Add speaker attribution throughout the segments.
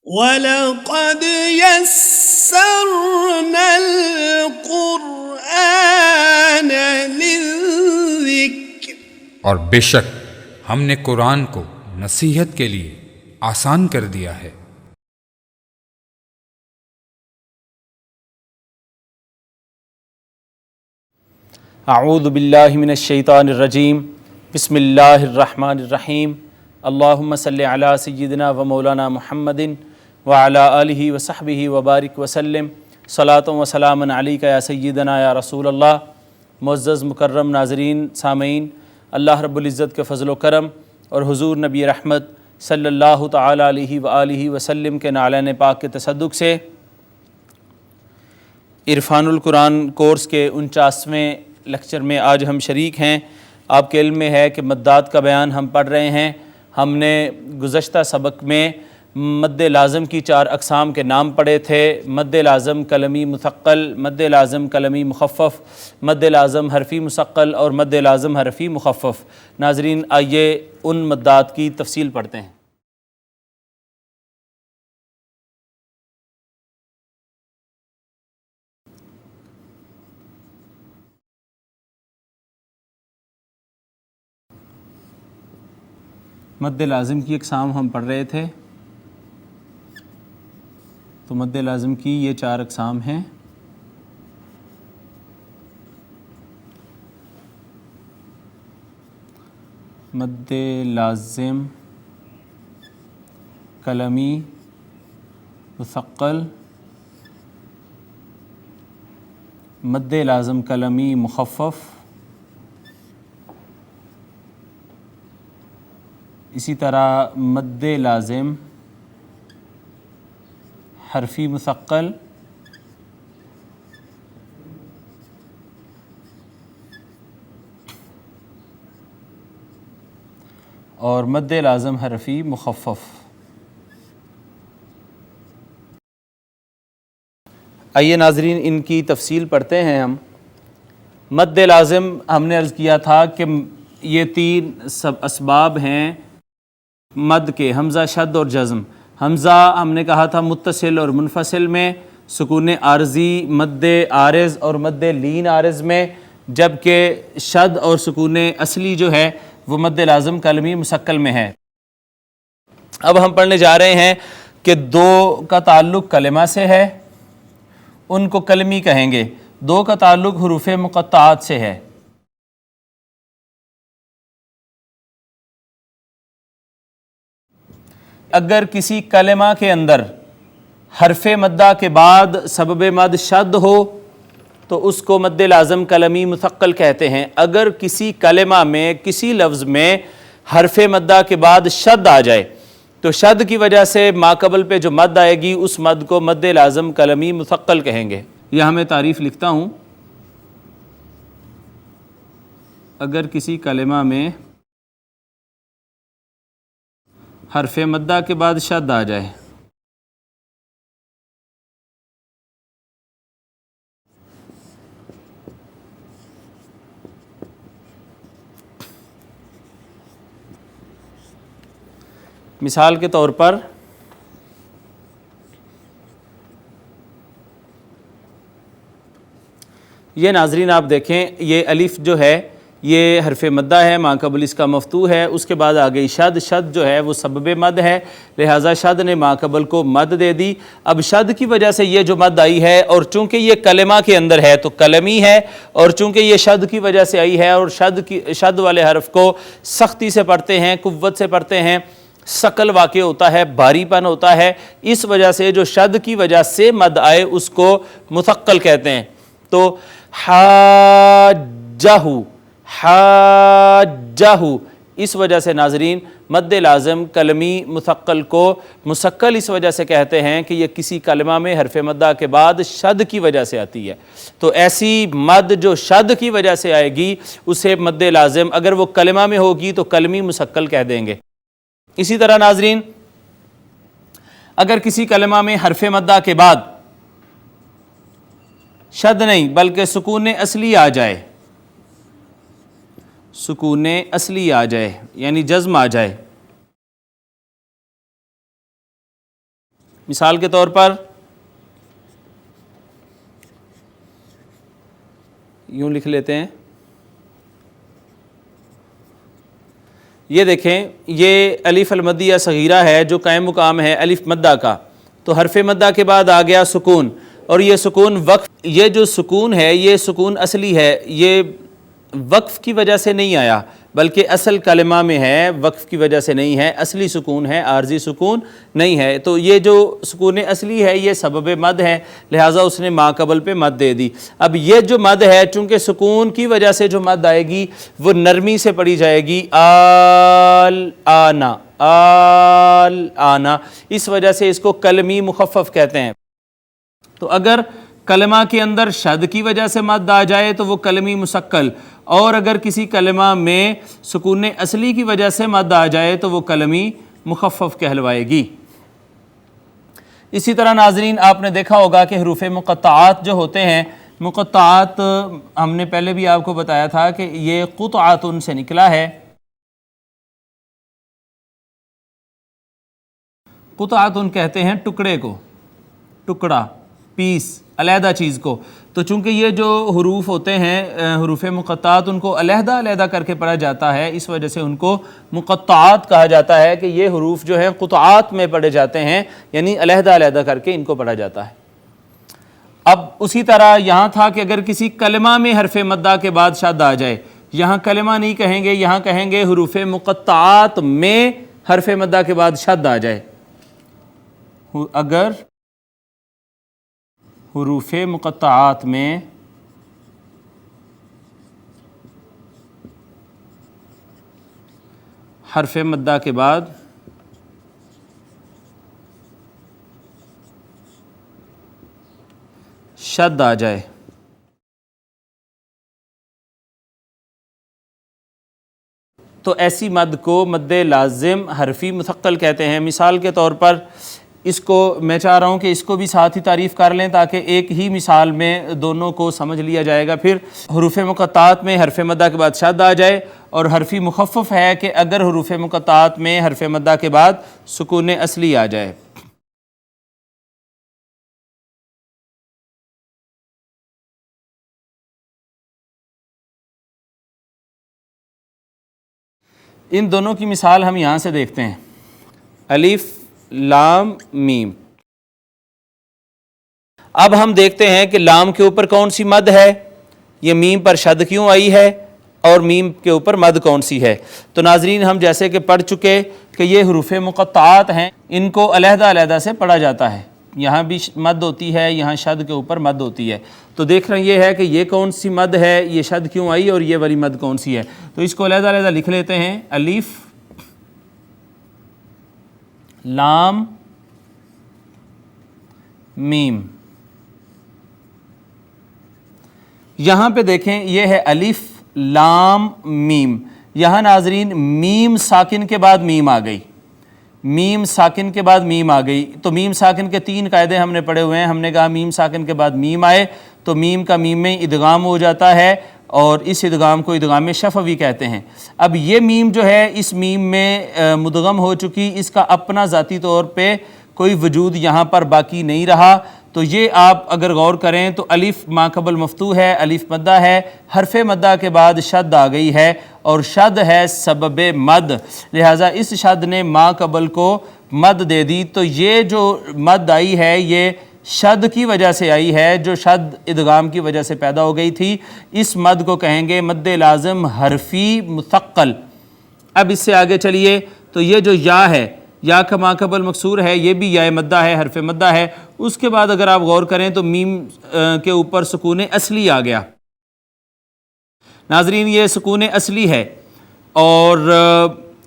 Speaker 1: وَلَقَدْ يَسَّرْنَا الْقُرْآنَ لِلذِّكْرِ،
Speaker 2: اور بے شک ہم نے قرآن کو نصیحت کے لیے آسان کر دیا ہے۔
Speaker 3: اعوذ باللہ من الشیطان الرجیم، بسم اللہ الرحمن الرحیم، اللہم صلی علی سیدنا و مولانا محمد وعلی آلہ وصحبہ وبارک وسلم، صلاۃ و سلام علیک یا سیدنا یا رسول اللہ۔ معزز مکرم ناظرین، سامعین، اللہ رب العزت کے فضل و کرم اور حضور نبی رحمت صلی اللہ تعالی علیہ وآلہ وسلم کے نعلین پاک کے تصدق سے عرفان القرآن کورس کے 49ویں لیکچر میں آج ہم شریک ہیں۔ آپ کے علم میں ہے کہ مدات کا بیان ہم پڑھ رہے ہیں۔ ہم نے گزشتہ سبق میں مد لازم کی 4 اقسام کے نام پڑھے تھے: مد لازم قلمی مثقل، مد لازم قلمی مخفف، مد لازم حرفی مثقل اور مد لازم حرفی مخفف۔ ناظرین، آئیے ان مدات کی تفصیل پڑھتے ہیں۔ مد لازم کی اقسام ہم پڑھ رہے تھے، تو مد لازم کی یہ 4 اقسام ہیں۔ مد لازم قلمی مثقل، مد لازم قلمی مخفف، اسی طرح مد لازم حرفی مثقل، اور مد لازم حرفی مخفف۔ آئیے ناظرین ان کی تفصیل پڑھتے ہیں ہم۔ مد لازم ہم نے عرض کیا تھا کہ یہ 3 اسباب ہیں مد کے: حمزہ، شد اور جزم۔ حمزہ ہم نے کہا تھا متصل اور منفصل میں، سکون عارضی، مد عارض اور مد لین عارض میں، جبکہ شد اور سکون اصلی جو ہے وہ مد لازم قلمی مثقل میں ہے۔ اب ہم پڑھنے جا رہے ہیں کہ 2 کا تعلق کلمہ سے ہے، ان کو کلمی کہیں گے۔ 2 کا تعلق حروف مقطعات سے ہے۔ اگر کسی کلمہ کے اندر حرف مدہ کے بعد سبب مد شد ہو تو اس کو مد لازم قلمی مثقل کہتے ہیں۔ اگر کسی کلمہ میں، کسی لفظ میں حرف مدہ کے بعد شد آ جائے تو شد کی وجہ سے ماقبل پہ جو مد آئے گی اس مد کو مد لازم قلمی مثقل کہیں گے۔ یہاں میں تعریف لکھتا ہوں۔ اگر کسی کلمہ میں حرف مدہ کے بعد شد آ جائے مثال کے طور پر یہ ناظرین آپ دیکھیں، یہ الف جو ہے یہ حرف مدہ ہے، ماقبل اس کا مفتوح ہے، اس کے بعد آ گئی شد۔ شد جو ہے وہ سبب مد ہے، لہٰذا شد نے ماقبل کو مد دے دی۔ اب شد کی وجہ سے یہ جو مد آئی ہے، اور چونکہ یہ کلمہ کے اندر ہے تو کلمی ہے، اور چونکہ یہ شد کی وجہ سے آئی ہے، اور شد والے حرف کو سختی سے پڑھتے ہیں، قوت سے پڑھتے ہیں، ثقل واقع ہوتا ہے، بھاری پن ہوتا ہے، اس وجہ سے جو شد کی وجہ سے مد آئے اس کو مثقل کہتے ہیں۔ تو حاجہ، حاجہ، اس وجہ سے ناظرین مد لازم قلمی مثقل کو مثقل اس وجہ سے کہتے ہیں کہ یہ کسی کلمہ میں حرف مدہ کے بعد شد کی وجہ سے آتی ہے۔ تو ایسی مد جو شد کی وجہ سے آئے گی اسے مد لازم، اگر وہ کلمہ میں ہوگی تو قلمی مثقل کہہ دیں گے۔ اسی طرح ناظرین اگر کسی کلمہ میں حرف مدہ کے بعد شد نہیں بلکہ سکون اصلی آ جائے، سکون اصلی آ جائے یعنی جزم آ جائے، مثال کے طور پر یوں لکھ لیتے ہیں، یہ دیکھیں یہ الف المدیہ صغیرہ ہے جو قائم مقام ہے الف مدہ کا، تو حرف مدہ کے بعد آ گیا سکون، اور یہ سکون وقف، یہ جو سکون ہے یہ سکون اصلی ہے، یہ وقف کی وجہ سے نہیں آیا بلکہ اصل کلمہ میں ہے، وقف کی وجہ سے نہیں ہے، اصلی سکون ہے، عارضی سکون نہیں ہے۔ تو یہ جو سکون اصلی ہے یہ سبب مد ہے، لہٰذا اس نے ما قبل پہ مد دے دی۔ اب یہ جو مد ہے چونکہ سکون کی وجہ سے جو مد آئے گی وہ نرمی سے پڑھی جائے گی، آل آنا، آل آنا، اس وجہ سے اس کو کلمی مخفف کہتے ہیں۔ تو اگر کلمہ کے اندر شد کی وجہ سے مد آ جائے تو وہ کلمی مسکل، اور اگر کسی کلمہ میں سکون اصلی کی وجہ سے مد آ جائے تو وہ کلمی مخفف کہلوائے گی۔ اسی طرح ناظرین آپ نے دیکھا ہوگا کہ حروف مقطعات جو ہوتے ہیں، مقطعات ہم نے پہلے بھی آپ کو بتایا تھا کہ یہ قطعاتن سے نکلا ہے، قطعاتن کہتے ہیں ٹکڑے کو، ٹکڑا، پیس، علیحدہ چیز کو۔ تو چونکہ یہ جو حروف ہوتے ہیں حروف مقطعات ان کو علیحدہ علیحدہ کر کے پڑھا جاتا ہے، اس وجہ سے ان کو مقطعات کہا جاتا ہے کہ یہ حروف جو ہیں قطعات میں پڑھے جاتے ہیں، یعنی علیحدہ علیحدہ کر کے ان کو پڑھا جاتا ہے۔ اب اسی طرح یہاں تھا کہ اگر کسی کلمہ میں حرف مدہ کے بعد شد آ جائے، یہاں کلمہ نہیں کہیں گے، یہاں کہیں گے حروف مقطعات میں حرف مدہ کے بعد شد آ جائے۔ اگر حروف مقطعات میں حرف مدہ کے بعد شد آ جائے تو ایسی مد کو مد لازم حرفی مثقل کہتے ہیں۔ مثال کے طور پر اس کو میں چاہ رہا ہوں کہ اس کو بھی ساتھ ہی تعریف کر لیں تاکہ ایک ہی مثال میں دونوں کو سمجھ لیا جائے گا۔ پھر حروف مقطعات میں حرف مدہ کے بعد شد آ جائے، اور حرفی مخفف ہے کہ اگر حروف مقطعات میں حرف مدہ کے بعد سکون اصلی آ جائے۔ ان دونوں کی مثال ہم یہاں سے دیکھتے ہیں، الف لام میم۔ اب ہم دیکھتے ہیں کہ لام کے اوپر کون سی مد ہے، یہ میم پر شد کیوں آئی ہے، اور میم کے اوپر مد کون سی ہے۔ تو ناظرین ہم جیسے کہ پڑھ چکے کہ یہ حروف مقطعات ہیں، ان کو علیحدہ علیحدہ سے پڑھا جاتا ہے، یہاں بھی مد ہوتی ہے، یہاں شد کے اوپر مد ہوتی ہے۔ تو دیکھ رہے ہیں یہ ہے کہ یہ کون سی مد ہے، یہ شد کیوں آئی، اور یہ والی مد کون سی ہے۔ تو اس کو علیحدہ علیحدہ لکھ لیتے ہیں، الف لام میم۔ یہاں پہ دیکھیں یہ ہے الف لام میم، یہاں ناظرین میم ساکن کے بعد میم آ گئی، میم ساکن کے بعد میم آ گئی۔ تو میم ساکن کے 3 قاعدے ہم نے پڑھے ہوئے ہیں۔ ہم نے کہا میم ساکن کے بعد میم آئے تو میم کا میم میں ادغام ہو جاتا ہے، اور اس ادغام کو ادغام شفوی کہتے ہیں۔ اب یہ میم جو ہے اس میم میں مدغم ہو چکی، اس کا اپنا ذاتی طور پہ کوئی وجود یہاں پر باقی نہیں رہا۔ تو یہ آپ اگر غور کریں تو الف ما قبل مفتوح ہے، الف مدہ ہے، حرف مدہ کے بعد شد آ گئی ہے، اور شد ہے سبب مد، لہٰذا اس شد نے ما قبل کو مد دے دی۔ تو یہ جو مد آئی ہے یہ شد کی وجہ سے آئی ہے، جو شد ادغام کی وجہ سے پیدا ہو گئی تھی۔ اس مد کو کہیں گے مد لازم حرفی مثقل۔ اب اس سے آگے چلیے، تو یہ جو یا ہے، یا کا ما قبل مکسور ہے، یہ بھی یا مدہ ہے، حرف مدہ ہے۔ اس کے بعد اگر آپ غور کریں تو میم کے اوپر سکون اصلی آ گیا۔ ناظرین یہ سکون اصلی ہے، اور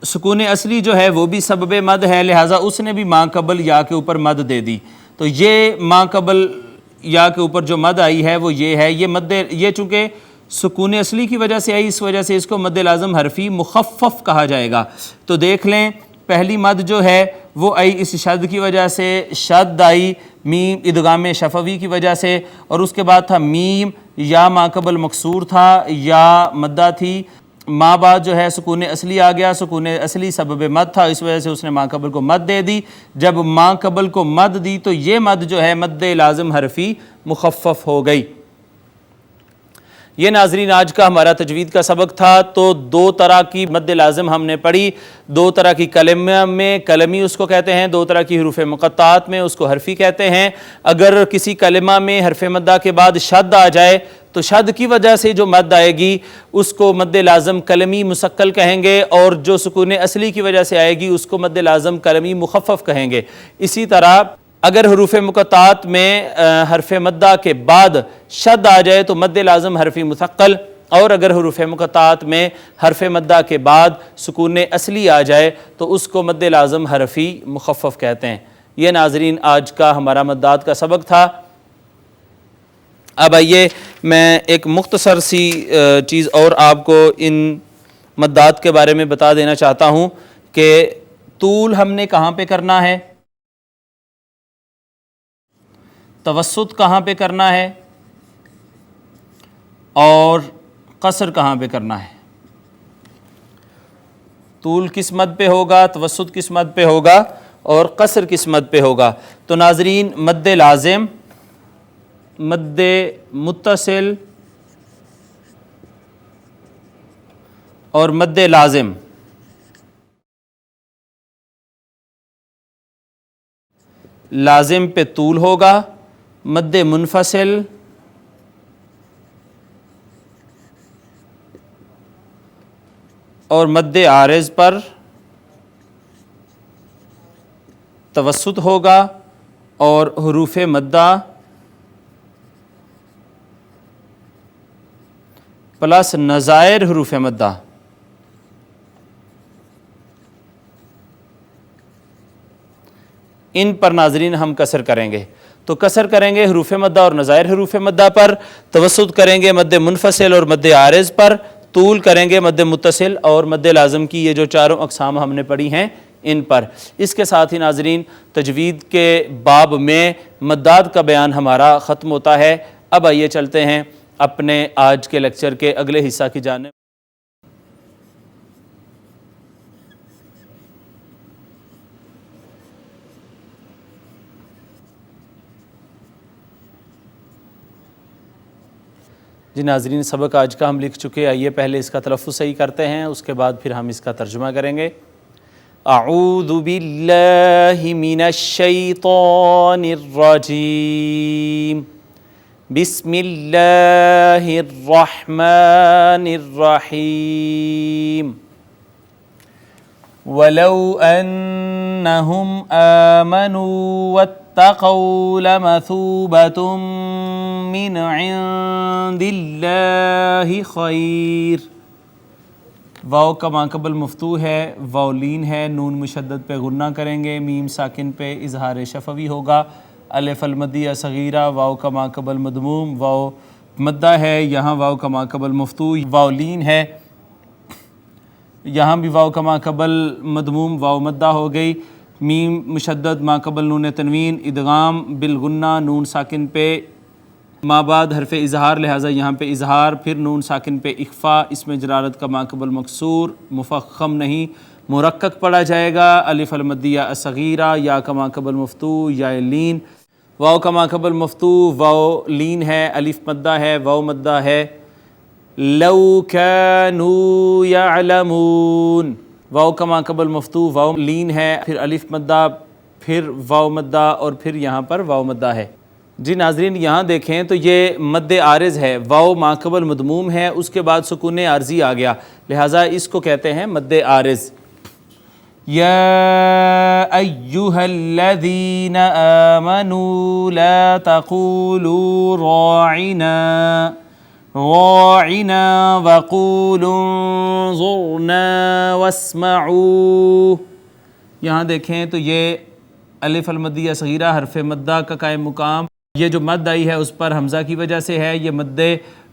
Speaker 3: سکون اصلی جو ہے وہ بھی سبب مد ہے، لہٰذا اس نے بھی ما قبل یا کے اوپر مد دے دی۔ تو یہ ما قبل یا کے اوپر جو مد آئی ہے وہ یہ ہے، یہ چونکہ سکون اصلی کی وجہ سے آئی، اس وجہ سے اس کو مد لازم حرفی مخفف کہا جائے گا۔ تو دیکھ لیں پہلی مد جو ہے وہ آئی اس شد کی وجہ سے، شد آئی میم ادغام شفوی کی وجہ سے، اور اس کے بعد تھا میم، یا ما قبل مکسور تھا، یا مدہ تھی، ماں بعد جو ہے سکون اصلی آ گیا، سکون اصلی سبب مد تھا، اس وجہ سے اس نے ماں قبل کو مد دے دی۔ جب ماں قبل کو مد دی تو یہ مد جو ہے مد لازم حرفی مخفف ہو گئی۔ یہ ناظرین آج کا ہمارا تجوید کا سبق تھا۔ تو دو طرح کی مد لازم ہم نے پڑھی، دو طرح کی کلمہ میں کلمی اس کو کہتے ہیں، دو طرح کی حروف مقطعات میں اس کو حرفی کہتے ہیں۔ اگر کسی کلمہ میں حرف مدہ کے بعد شد آ جائے تو شد کی وجہ سے جو مد آئے گی اس کو مد لازم کلمی مسقل کہیں گے، اور جو سکون اصلی کی وجہ سے آئے گی اس کو مد لازم کلمی مخفف کہیں گے۔ اسی طرح اگر حروف مقطعات میں حرف مدہ کے بعد شد آ جائے تو مد لازم حرفی مثقل، اور اگر حروف مقطعات میں حرف مدہ کے بعد سکون اصلی آ جائے تو اس کو مد لازم حرفی مخفف کہتے ہیں۔ یہ ناظرین آج کا ہمارا مدات کا سبق تھا۔ اب آئیے میں ایک مختصر سی چیز اور آپ کو ان مدات کے بارے میں بتا دینا چاہتا ہوں کہ طول ہم نے کہاں پہ کرنا ہے، توسط کہاں پہ کرنا ہے، اور قصر کہاں پہ کرنا ہے۔ طول کس مد پہ ہوگا، توسط کس مد پہ ہوگا، اور قصر کس مد پہ ہوگا۔ تو ناظرین مد لازم، مد متصل اور مد لازم، لازم پہ طول ہوگا، مد منفصل اور مد عارض پر توسط ہوگا، اور حروف مدہ پلس نظائر حروف مدہ ان پر ناظرین ہم قصر کریں گے۔ تو قصر کریں گے حروف مدہ اور نظائر حروف مدہ پر، توسط کریں گے مد منفصل اور مد عارض پر، طول کریں گے مد متصل اور مد لازم کی یہ جو چاروں اقسام ہم نے پڑھی ہیں ان پر۔ اس کے ساتھ ہی ناظرین تجوید کے باب میں مدات کا بیان ہمارا ختم ہوتا ہے۔ اب آئیے چلتے ہیں اپنے آج کے لیکچر کے اگلے حصہ کی جانب۔ جی ناظرین سبق آج کا ہم لکھ چکے، آئیے پہلے اس کا تلفظ صحیح کرتے ہیں، اس کے بعد پھر ہم اس کا ترجمہ کریں گے۔ اعوذ باللہ من الشیطان الرجیم، بسم اللہ الرحمن الرحیم۔ وَلَوْ أَنَّهُمْ آمَنُوا وَاتَّقَوْا لَمَثُوبَةٌ مِّنْ عِندِ اللَّهِ خَيْرٌ۔ واو کا ماقبل مفتوح ہے، واو لین ہے، نون مشدد پہ غنہ کریں گے، میم ساکن پہ اظہار شفوی ہوگا، الف المدیہ صغیرہ، واو کا ماقبل مضموم، واو مدہ ہے، یہاں واو کا ماقبل مفتوح، واو لین ہے، یہاں بھی واو کا ماقبل مضموم واو مدہ ہو گئی، میم مشدد ماقبل نون تنوین، ادغام بالغنہ، نون ساکن پہ ما بعد حرف اظہار، لہٰذا یہاں پہ اظہار، پھر نون ساکن پہ اخفا، اس میں جلالت کا ماقبل مکسور، مفخم نہیں مرقق پڑھا جائے گا، الف المدیہ الصغیرہ، یا کا ماقبل مفتوح، یا لین، واو کا ماقبل مفتوح، واو لین ہے، الف مدہ ہے، واو مدہ ہے، لو کانوا یعلمون، واو کا ماقبل مفتوح، واو لین ہے، پھر الف مدہ، پھر واو مدہ، اور پھر یہاں پر واو مدہ ہے۔ جی ناظرین یہاں دیکھیں تو یہ مد عارض ہے، واو ماقبل مضموم ہے، اس کے بعد سکون عارضی آ گیا، لہٰذا اس کو کہتے ہیں مد عارض۔ یا ایہا الذین آمنوا لا تقولوا راعنا وقولوا انظرنا واسمعوا۔ یہاں دیکھیں تو یہ الف المدیہ صغیرہ حرف مدہ کا قائم مقام، یہ جو مد آئی ہے اس پر حمزہ کی وجہ سے ہے، یہ مد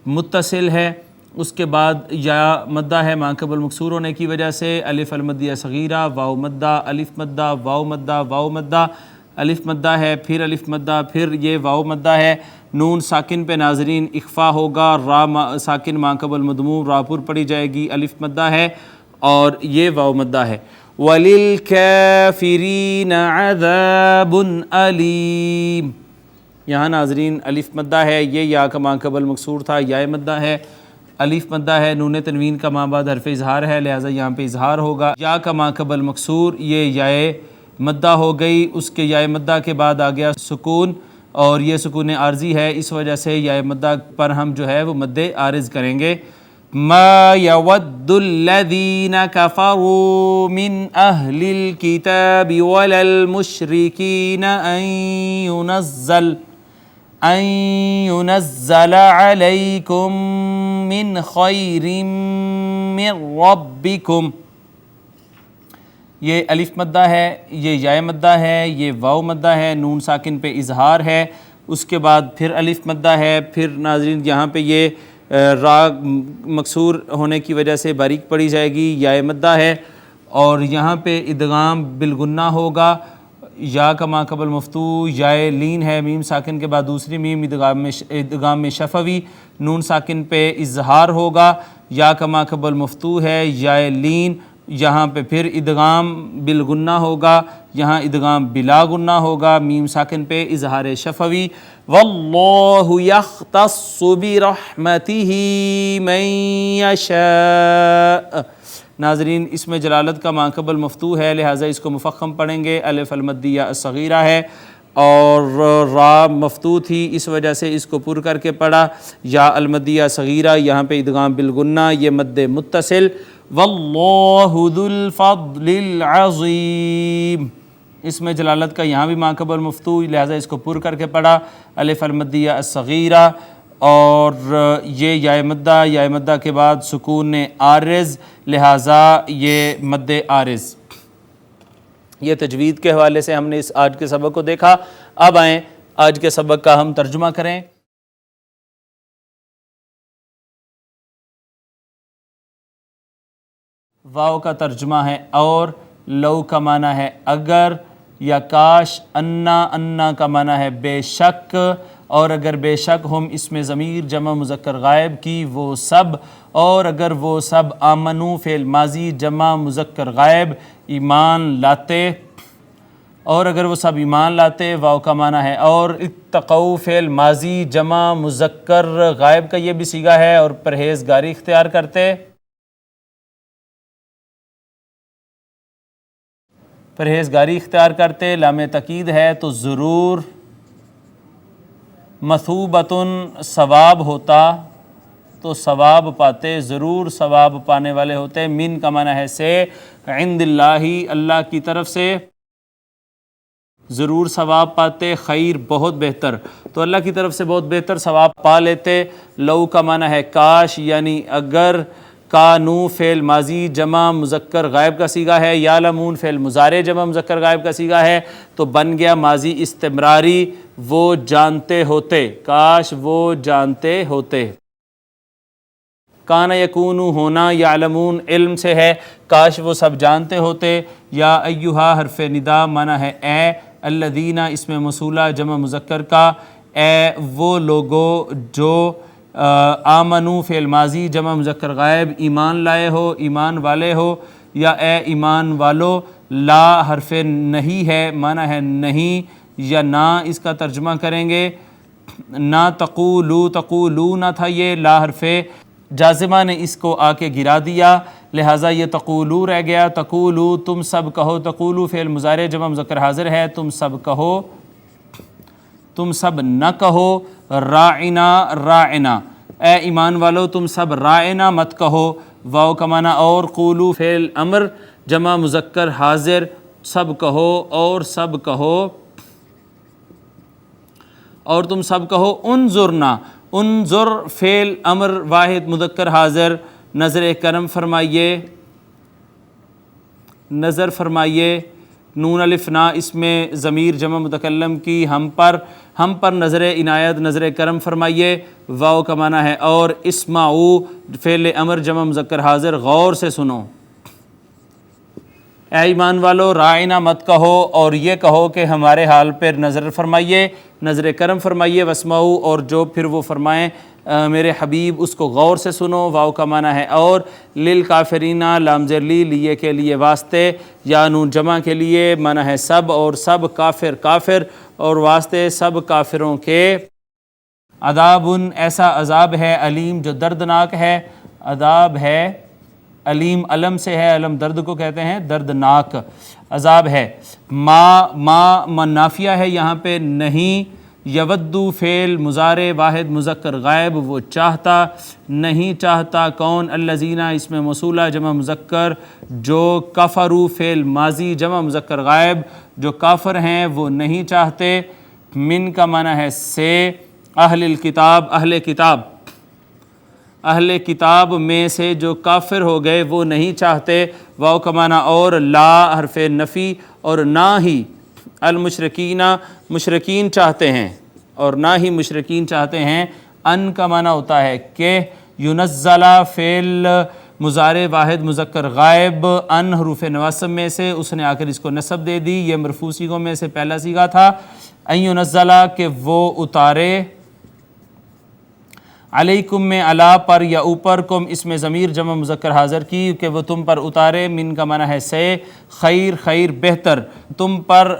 Speaker 3: متصل ہے، اس کے بعد یا مدہ ہے ماقبل مکسور ہونے کی وجہ سے، الف المدیہ صغیرہ، واو مدہ، الف مدہ، واو مدہ، واو مدہ، الف مدہ ہے، پھر الف مدہ، پھر یہ واو مدہ ہے۔ نون ساکن پہ ناظرین اخفا ہوگا، را ساکن ما قبل مضموم را پر پڑھی جائے گی، الف مدہ ہے اور یہ واو مدہ ہے۔ وَلِلْكَافِرِينَ عَذَابٌ أَلِيمٌ، یہاں ناظرین الف مدہ ہے، یہ یا کا ما قبل مکسور تھا، یا مدہ ہے، الف مدہ ہے، نون تنوین کا ما بعد حرف اظہار ہے، لہٰذا یہاں پہ اظہار ہوگا۔ یا کا ما قبل مکسور، یہ یا مدہ ہو گئی، اس کے یا مدہ کے بعد آ گیا سکون، اور یہ سکون عارضی ہے، اس وجہ سے یا مدہ پر ہم جو ہے وہ مد عارض کریں گے۔ ما يود الذين كفروا من أهل الكتاب ولا المشركين أن ينزل عليكم من خير من ربكم، یہ الف مدہ ہے، یہ یا مدہ ہے، یہ واو مدہ ہے، نون ساکن پہ اظہار ہے، اس کے بعد پھر الف مدہ ہے، پھر ناظرین یہاں پہ یہ را مکسور ہونے کی وجہ سے باریک پڑھی جائے گی، یا مدہ ہے، اور یہاں پہ ادغام بالغنہ ہوگا، یا کا ما قبل مفتوح، یا لین ہے، میم ساکن کے بعد دوسری میم، ادغام میں شفوی، نون ساکن پہ اظہار ہوگا، یا کا ما قبل مفتوح ہے، یا لین، یہاں پہ پھر ادغام بالغنہ ہوگا، یہاں ادغام بلا غنہ ہوگا، میم ساکن پہ اظہار شفوی۔ واللہ یختص برحمتہ من یشاء، ناظرین اس میں جلالت کا ما قبل مفتوح ہے، لہٰذا اس کو مفخم پڑھیں گے، الف المدیہ الصغیرہ ہے، اور را مفتوح تھی اس وجہ سے اس کو پر کر کے پڑھا، یا المدیہ صغیرہ، یہاں پہ ادغام بالغنہ، یہ مد متصل۔ واللہ ذو الفضل العظیم، اس میں جلالت کا یہاں بھی ما قبل مفتوح، لہٰذا اس کو پر کر کے پڑھا، الف المدیہ الصغیرہ، اور یہ یا مدہ کے بعد سکون عارض، لہٰذا یہ مد عارض۔ یہ تجوید کے حوالے سے ہم نے اس آج کے سبق کو دیکھا۔ اب آئیں آج کے سبق کا ہم ترجمہ کریں۔ واو کا ترجمہ ہے اور، لو کا معنی ہے اگر یا کاش، انا کا معنی ہے بے شک، اور اگر بے شک ہم اس میں ضمیر جمع مذکر غائب کی وہ سب، اور اگر وہ سب آمنو فعل ماضی جمع مذکر غائب ایمان لاتے، اور اگر وہ سب ایمان لاتے، واو کا معنی ہے اور، اتقوا فعل ماضی جمع مذکر غائب کا یہ بھی صیغہ ہے، اور پرہیزگاری اختیار کرتے، لام تاکید ہے تو ضرور، مثوبتن ثواب ہوتا تو ثواب پاتے، ضرور ثواب پانے والے ہوتے، من کا معنی ہے سے، عند اللہ اللہ کی طرف سے، ضرور ثواب پاتے، خیر بہت بہتر، تو اللہ کی طرف سے بہت بہتر ثواب پا لیتے۔ لو کا معنی ہے کاش، یعنی اگر، کانو فعل ماضی جمع مذکر غائب کا صیغہ ہے، یعلمون فعل مضارع جمع مذکر غائب کا صیغہ ہے، تو بن گیا ماضی استمراری، وہ جانتے ہوتے، کاش وہ جانتے ہوتے۔ کانا یکونو ہونا، یعلمون علم سے ہے، کاش وہ سب جانتے ہوتے۔ یا ایہا حرف ندا معنی ہے اے، الذین اسم موصولہ جمع مذکر کا، اے وہ لوگو جو، آمنو فعل ماضی جمع مذکر غائب ایمان لائے ہو، ایمان والے ہو، یا اے ایمان والو، لا حرف نہیں ہے معنی ہے نہیں، یا نہ اس کا ترجمہ کریں گے، نہ تقولو نہ تھا، یہ لا حرف جازمہ نے اس کو آ کے گرا دیا، لہٰذا یہ تقولو رہ گیا، تقولو تم سب کہو، تقولو فعل مضارع جمع مذکر حاضر ہے، تم سب کہو، تم سب نہ کہو، راعنا اے ایمان والو تم سب راعنا مت کہو، واو کا معنی اور، قولو فعل امر جمع مذکر حاضر، سب کہو اور سب کہو، اور تم سب کہو، انظرنا، انظر فعل امر واحد مذکر حاضر، نظر کرم فرمائیے، نظر فرمائیے، نون الف نا اس میں ضمیر جمع متکلم کی ہم پر نظر عنایت نظر کرم فرمائیے، واو کا معنی ہے اور، اسمعو فعل امر جمع مذکر حاضر، غور سے سنو، اے ایمان والو رائنا مت کہو اور یہ کہو کہ ہمارے حال پر نظر فرمائیے، نظر کرم فرمائیے، واسمعوا اور جو پھر وہ فرمائیں میرے حبیب اس کو غور سے سنو۔ واو کا معنی ہے اور، للکافرین لام زیر لی، لیے کے لیے واسطے، یا نون جمع کے لیے معنی ہے سب، اور سب کافر کافر اور واسطے سب کافروں کے، عذاب ایسا عذاب ہے، علیم جو دردناک ہے، عذاب ہے علیم علم سے ہے، علم درد کو کہتے ہیں، دردناک عذاب ہے۔ ما نافیہ ہے یہاں پہ نہیں، یودو فعل مضارع واحد مذکر غائب، وہ چاہتا نہیں چاہتا کون، الذین اس میں موصولہ جمع مذکر، جو کفروا فعل ماضی جمع مذکر غائب، جو کافر ہیں وہ نہیں چاہتے، من کا معنی ہے سے، اہل الکتاب اہل کتاب، اہل کتاب میں سے جو کافر ہو گئے وہ نہیں چاہتے، واو کا معنی اور، لا حرف نفی اور نہ ہی، المشرکین مشرکین چاہتے ہیں اور نہ ہی مشرکین چاہتے ہیں، ان کا معنی ہوتا ہے کہ، ینزل فعل مضارع واحد مذکر غائب، ان حروف نواصب میں سے، اس نے آ کر اس کو نصب دے دی، یہ مرفوع صیغوں میں سے پہلا صیغہ تھا، ان ینزل کہ وہ اتارے، علیکم میں علا پر یا اوپر، کم اس میں ضمیر جمع مذکر حاضر کی کہ وہ تم پر اتارے، من کا معنی ہے سے، خیر خیر بہتر، تم پر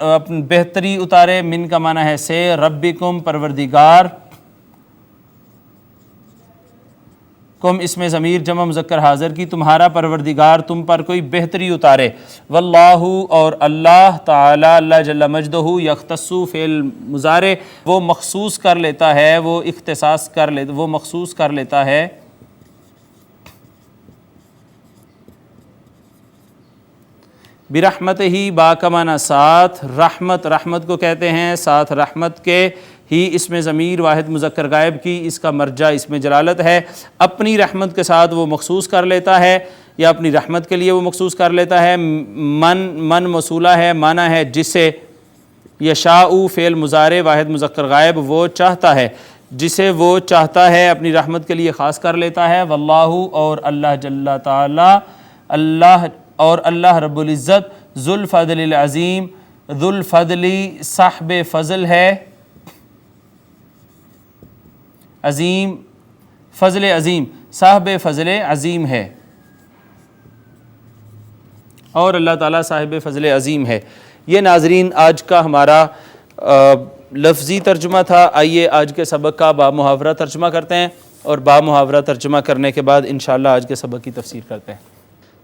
Speaker 3: بہتری اتارے، من کا معنی ہے سے، ربکم پروردگار، کم اس میں ضمیر جمع مذکر حاضر کی تمہارا پروردگار تم پر کوئی بہتری اتارے، واللہ اور اللہ تعالی، اللہ جل مجدہ، یختص فعل مضارع وہ مخصوص کر لیتا ہے، وہ اختصاص کر لیتا، وہ مخصوص کر لیتا ہے، برحمت ہی با کا معنی ساتھ، رحمت رحمت کو کہتے ہیں، ساتھ رحمت کے، ہی اس میں ضمیر واحد مذکر غائب کی، اس کا مرجع اس میں جلالت ہے، اپنی رحمت کے ساتھ وہ مخصوص کر لیتا ہے یا اپنی رحمت کے لیے وہ مخصوص کر لیتا ہے، من موصولہ ہے، معنی ہے جسے، یشاء فعل مضارع واحد مذکر غائب وہ چاہتا ہے، جسے وہ چاہتا ہے اپنی رحمت کے لیے خاص کر لیتا ہے، واللہ اور اللہ جل تعالی، اللہ اور اللہ رب العزت، ذو الفضل العظیم، ذو الفضل صاحب فضل ہے، عظیم فضل عظیم، صاحب فضل عظیم ہے، اور اللہ تعالیٰ صاحب فضل عظیم ہے۔ یہ ناظرین آج کا ہمارا لفظی ترجمہ تھا۔ آئیے آج کے سبق کا با محاورہ ترجمہ کرتے ہیں، اور با محاورہ ترجمہ کرنے کے بعد انشاءاللہ آج کے سبق کی تفسیر کرتے ہیں۔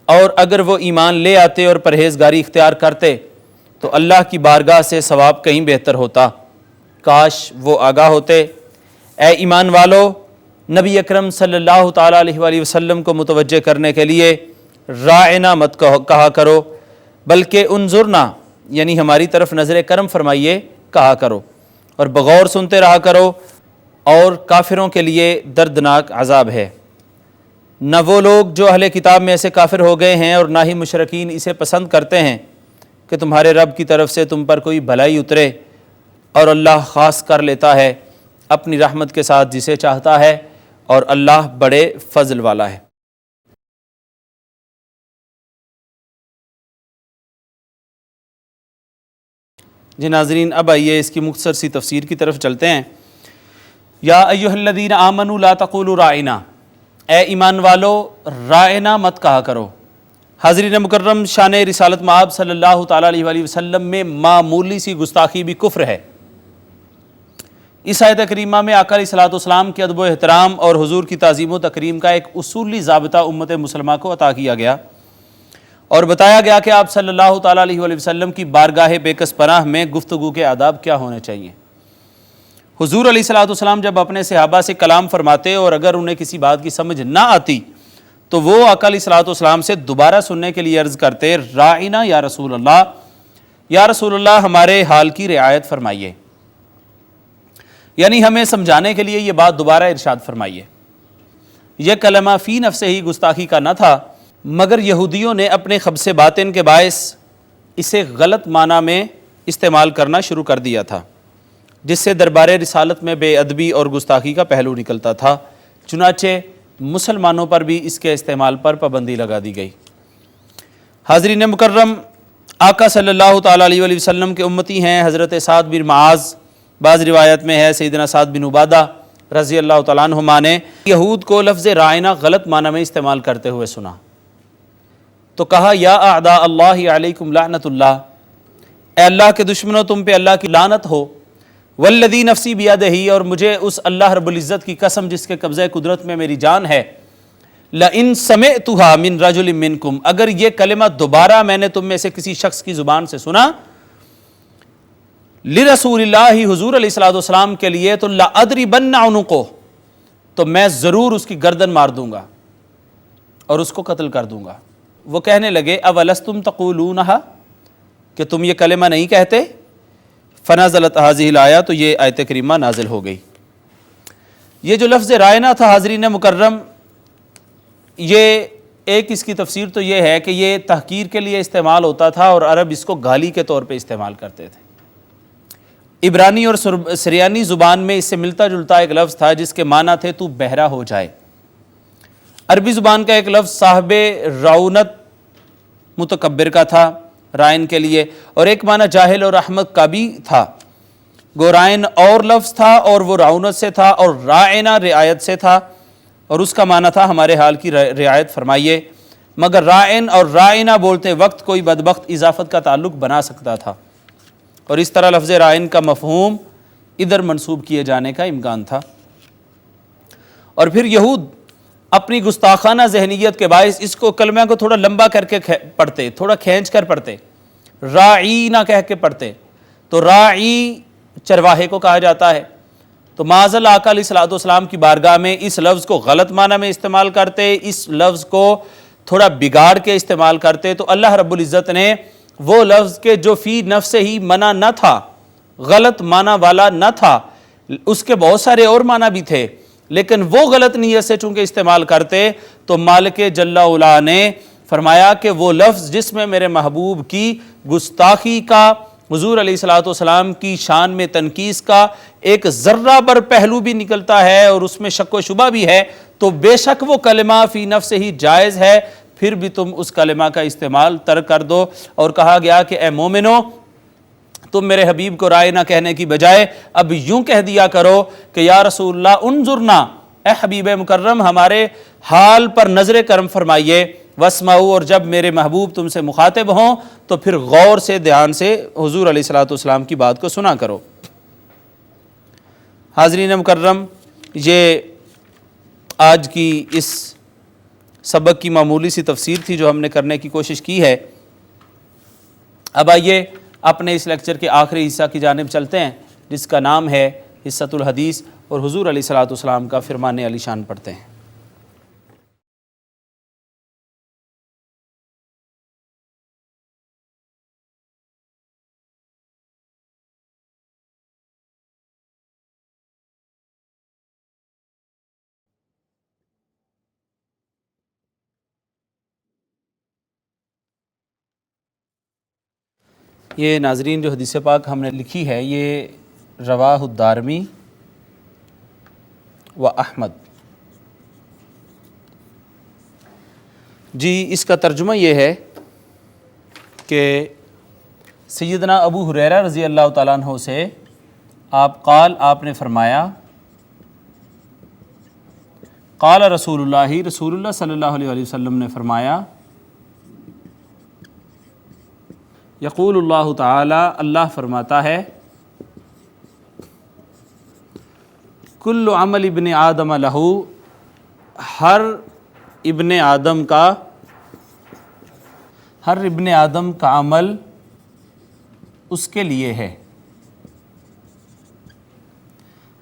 Speaker 3: اور اگر وہ ایمان لے آتے اور پرہیزگاری اختیار کرتے تو اللہ کی بارگاہ سے ثواب کہیں بہتر ہوتا، کاش وہ آگاہ ہوتے۔ اے ایمان والو، نبی اکرم صلی اللہ تعالیٰ علیہ وآلہ وسلم کو متوجہ کرنے کے لیے رائنا مت کہا کرو، بلکہ انظرنا یعنی ہماری طرف نظر کرم فرمائیے کہا کرو، اور بغور سنتے رہا کرو، اور کافروں کے لیے دردناک عذاب ہے۔ نہ وہ لوگ جو اہل کتاب میں ایسے کافر ہو گئے ہیں اور نہ ہی مشرکین اسے پسند کرتے ہیں کہ تمہارے رب کی طرف سے تم پر کوئی بھلائی اترے، اور اللہ خاص کر لیتا ہے اپنی رحمت کے ساتھ جسے چاہتا ہے، اور اللہ بڑے فضل والا ہے۔ جی ناظرین، اب آئیے اس کی مختصر سی تفسیر کی طرف چلتے ہیں۔ یا ایھا الذین آمنوا لا تقولوا رائنا، اے ایمان والو رائنا مت کہا کرو۔ حاضرین مکرم، شان رسالت مآب صلی اللہ تعالیٰ علیہ وآلہ وسلم میں معمولی سی گستاخی بھی کفر ہے۔ اس آیت کریمہ میں آقا علیہ الصلوۃ والسلام کے ادب و احترام اور حضور کی تعظیم و تکریم کا ایک اصولی ضابطہ امت مسلمہ کو عطا کیا گیا، اور بتایا گیا کہ آپ صلی اللہ تعالیٰ علیہ وآلہ وسلم کی بارگاہ بے کس پناہ میں گفتگو کے آداب کیا ہونے چاہیے۔ حضور علیہ الصلوۃ والسلام جب اپنے صحابہ سے کلام فرماتے اور اگر انہیں کسی بات کی سمجھ نہ آتی تو وہ آقا علیہ الصلوۃ والسلام سے دوبارہ سننے کے لیے عرض کرتے، رائنا یا رسول اللہ، یا رسول اللہ ہمارے حال کی رعایت فرمائیے، یعنی ہمیں سمجھانے کے لیے یہ بات دوبارہ ارشاد فرمائیے۔ یہ کلمہ فی نفسہ ہی گستاخی کا نہ تھا، مگر یہودیوں نے اپنے خبث باطن کے باعث اسے غلط معنی میں استعمال کرنا شروع کر دیا تھا، جس سے دربار رسالت میں بے ادبی اور گستاخی کا پہلو نکلتا تھا، چنانچہ مسلمانوں پر بھی اس کے استعمال پر پابندی لگا دی گئی۔ حاضرین مکرم، آقا صلی اللہ تعالیٰ علیہ وآلہ وسلم کے امتی ہیں حضرت سعد بن معاذ، بعض روایت میں ہے سیدنا سعد بن عبادہ رضی اللہ تعالیٰ عنہما نے یہود کو لفظ رائنا غلط معنی میں استعمال کرتے ہوئے سنا تو کہا یا اعداء اللہ علیکم لعنت اللہ، اے اللہ کے دشمنوں تم پہ اللہ کی لعنت ہو، والذی نفسی بیدہ، اور مجھے اس اللہ رب العزت کی قسم جس کے قبضہ قدرت میں میری جان ہے، لئن سمعتها من رجل منکم، اگر یہ کلمہ دوبارہ میں نے تم میں سے کسی شخص کی زبان سے سنا، لرسول اللہ، حضور علیہ السلام کے لیے، تو لأضربن عنقہ، تو میں ضرور اس کی گردن مار دوں گا اور اس کو قتل کر دوں گا۔ وہ کہنے لگے اولستم تقولونہا، کہ تم یہ کلمہ نہیں کہتے؟ فنزلت هذه الآیہ، تو یہ آیت کریمہ نازل ہو گئی۔ یہ جو لفظ رائنا تھا حاضرین مکرم، یہ ایک اس کی تفسیر تو یہ ہے کہ یہ تحقیر کے لیے استعمال ہوتا تھا اور عرب اس کو گالی کے طور پہ استعمال کرتے تھے۔ عبرانی اور سریانی زبان میں اس سے ملتا جلتا ایک لفظ تھا جس کے معنی تھے تو بہرا ہو جائے۔ عربی زبان کا ایک لفظ صاحب رعونت متکبر کا تھا رائن کے لیے، اور ایک معنی جاہل اور احمق کا بھی تھا۔ گو رائن اور لفظ تھا اور وہ رعونت سے تھا، اور رائنا رعایت سے تھا، اور اس کا معنی تھا ہمارے حال کی رعایت فرمائیے، مگر رائن اور رائنا بولتے وقت کوئی بدبخت اضافت کا تعلق بنا سکتا تھا، اور اس طرح لفظ رائن کا مفہوم ادھر منسوب کیے جانے کا امکان تھا۔ اور پھر یہود اپنی گستاخانہ ذہنیت کے باعث اس کو کلمہ کو تھوڑا لمبا کر کے پڑھتے، تھوڑا کھینچ کر پڑھتے، راعینا کہہ کے پڑھتے، تو راعی چرواہے کو کہا جاتا ہے۔ تو معاذ اللہ آقا علیہ السلام کی بارگاہ میں اس لفظ کو غلط معنی میں استعمال کرتے، اس لفظ کو تھوڑا بگاڑ کے استعمال کرتے، تو اللہ رب العزت نے وہ لفظ کے جو فی نفس ہی منع نہ تھا، غلط معنی والا نہ تھا، اس کے بہت سارے اور معنی بھی تھے، لیکن وہ غلط نیت سے چونکہ استعمال کرتے تو مالک جل علا نے فرمایا کہ وہ لفظ جس میں میرے محبوب کی گستاخی کا، حضور علیہ السلام کی شان میں تنقیص کا ایک ذرہ بر پہلو بھی نکلتا ہے اور اس میں شک و شبہ بھی ہے، تو بے شک وہ کلمہ فی نفس ہی جائز ہے، پھر بھی تم اس کلمہ کا استعمال ترک کر دو۔ اور کہا گیا کہ اے مومنو، تم میرے حبیب کو رائے نہ کہنے کی بجائے اب یوں کہہ دیا کرو کہ یا رسول اللہ انظرنا، اے حبیب مکرم ہمارے حال پر نظر کرم فرمائیے، واسمعوا، اور جب میرے محبوب تم سے مخاطب ہوں تو پھر غور سے دھیان سے حضور علیہ السلام کی بات کو سنا کرو۔ حاضرین مکرم، یہ آج کی اس سبق کی معمولی سی تفسیر تھی جو ہم نے کرنے کی کوشش کی ہے۔ اب آئیے اپنے اس لیکچر کے آخری حصہ کی جانب چلتے ہیں جس کا نام ہے حصۃ الحدیث، اور حضور علیہ السلام کا فرمان علی شان پڑھتے ہیں۔ یہ ناظرین جو حدیث پاک ہم نے لکھی ہے یہ رواہ الدارمی و احمد، جی اس کا ترجمہ یہ ہے کہ سیدنا ابو ہریرہ رضی اللہ تعالیٰ عنہ سے آپ نے فرمایا، قال رسول اللہ صلی اللہ علیہ وسلم نے فرمایا، یقول اللہ تعالی، اللہ فرماتا ہے، کل عمل ابن آدم لہو، ہر ابن آدم کا عمل اس کے لیے ہے،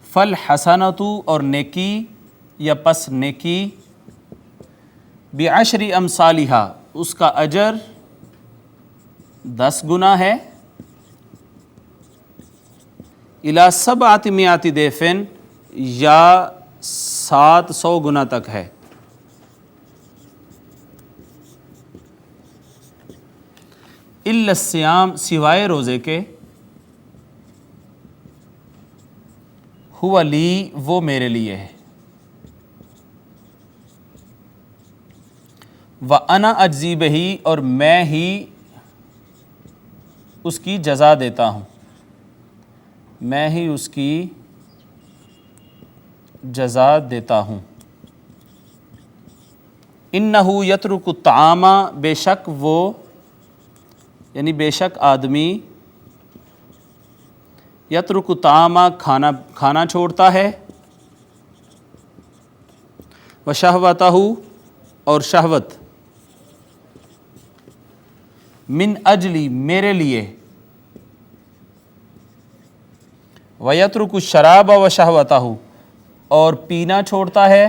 Speaker 3: فالحسنۃ، اور نیکی یا پس نیکی، بعشر امثالہا، اس کا اجر 10 گنا ہے، الی 700 ضعف، یا 700 گنا تک ہے، الا الصیام، سوائے روزے کے، ہوا لی، وہ میرے لیے ہے، وَأَنَا أَجْزِي بِهِ، اور میں ہی اس کی جزا دیتا ہوں، میں ہی اس کی جزا دیتا ہوں۔ انہ یترک الطعام، بے شک وہ یعنی بے شک آدمی یترک الطعام کھانا چھوڑتا ہے، وشہوتہ اور شہوت، من اجلی میرے لیے، ویترک الشراب وشہوتہ اور پینا چھوڑتا ہے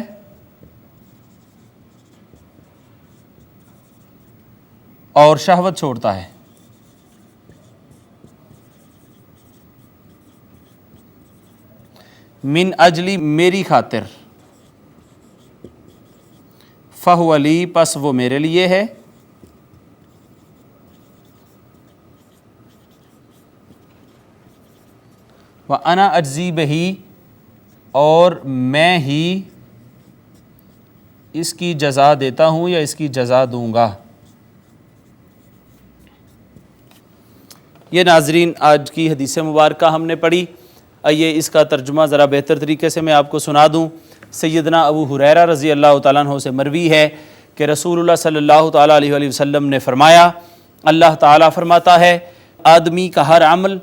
Speaker 3: اور شہوت چھوڑتا ہے، من اجلی میری خاطر، فہو لی پس وہ میرے لیے ہے، وَأَنَا أَجْزِي بِهِ اور میں ہی اس کی جزا دیتا ہوں یا اس کی جزا دوں گا۔ یہ ناظرین آج کی حدیث مبارکہ ہم نے پڑھی، آئیے اس کا ترجمہ ذرا بہتر طریقے سے میں آپ کو سنا دوں۔ سیدنا ابو ہریرہ رضی اللہ تعالیٰ عنہ سے مروی ہے کہ رسول اللہ صلی اللہ تعالیٰ علیہ وآلہ وسلم نے فرمایا، اللہ تعالیٰ فرماتا ہے آدمی کا ہر عمل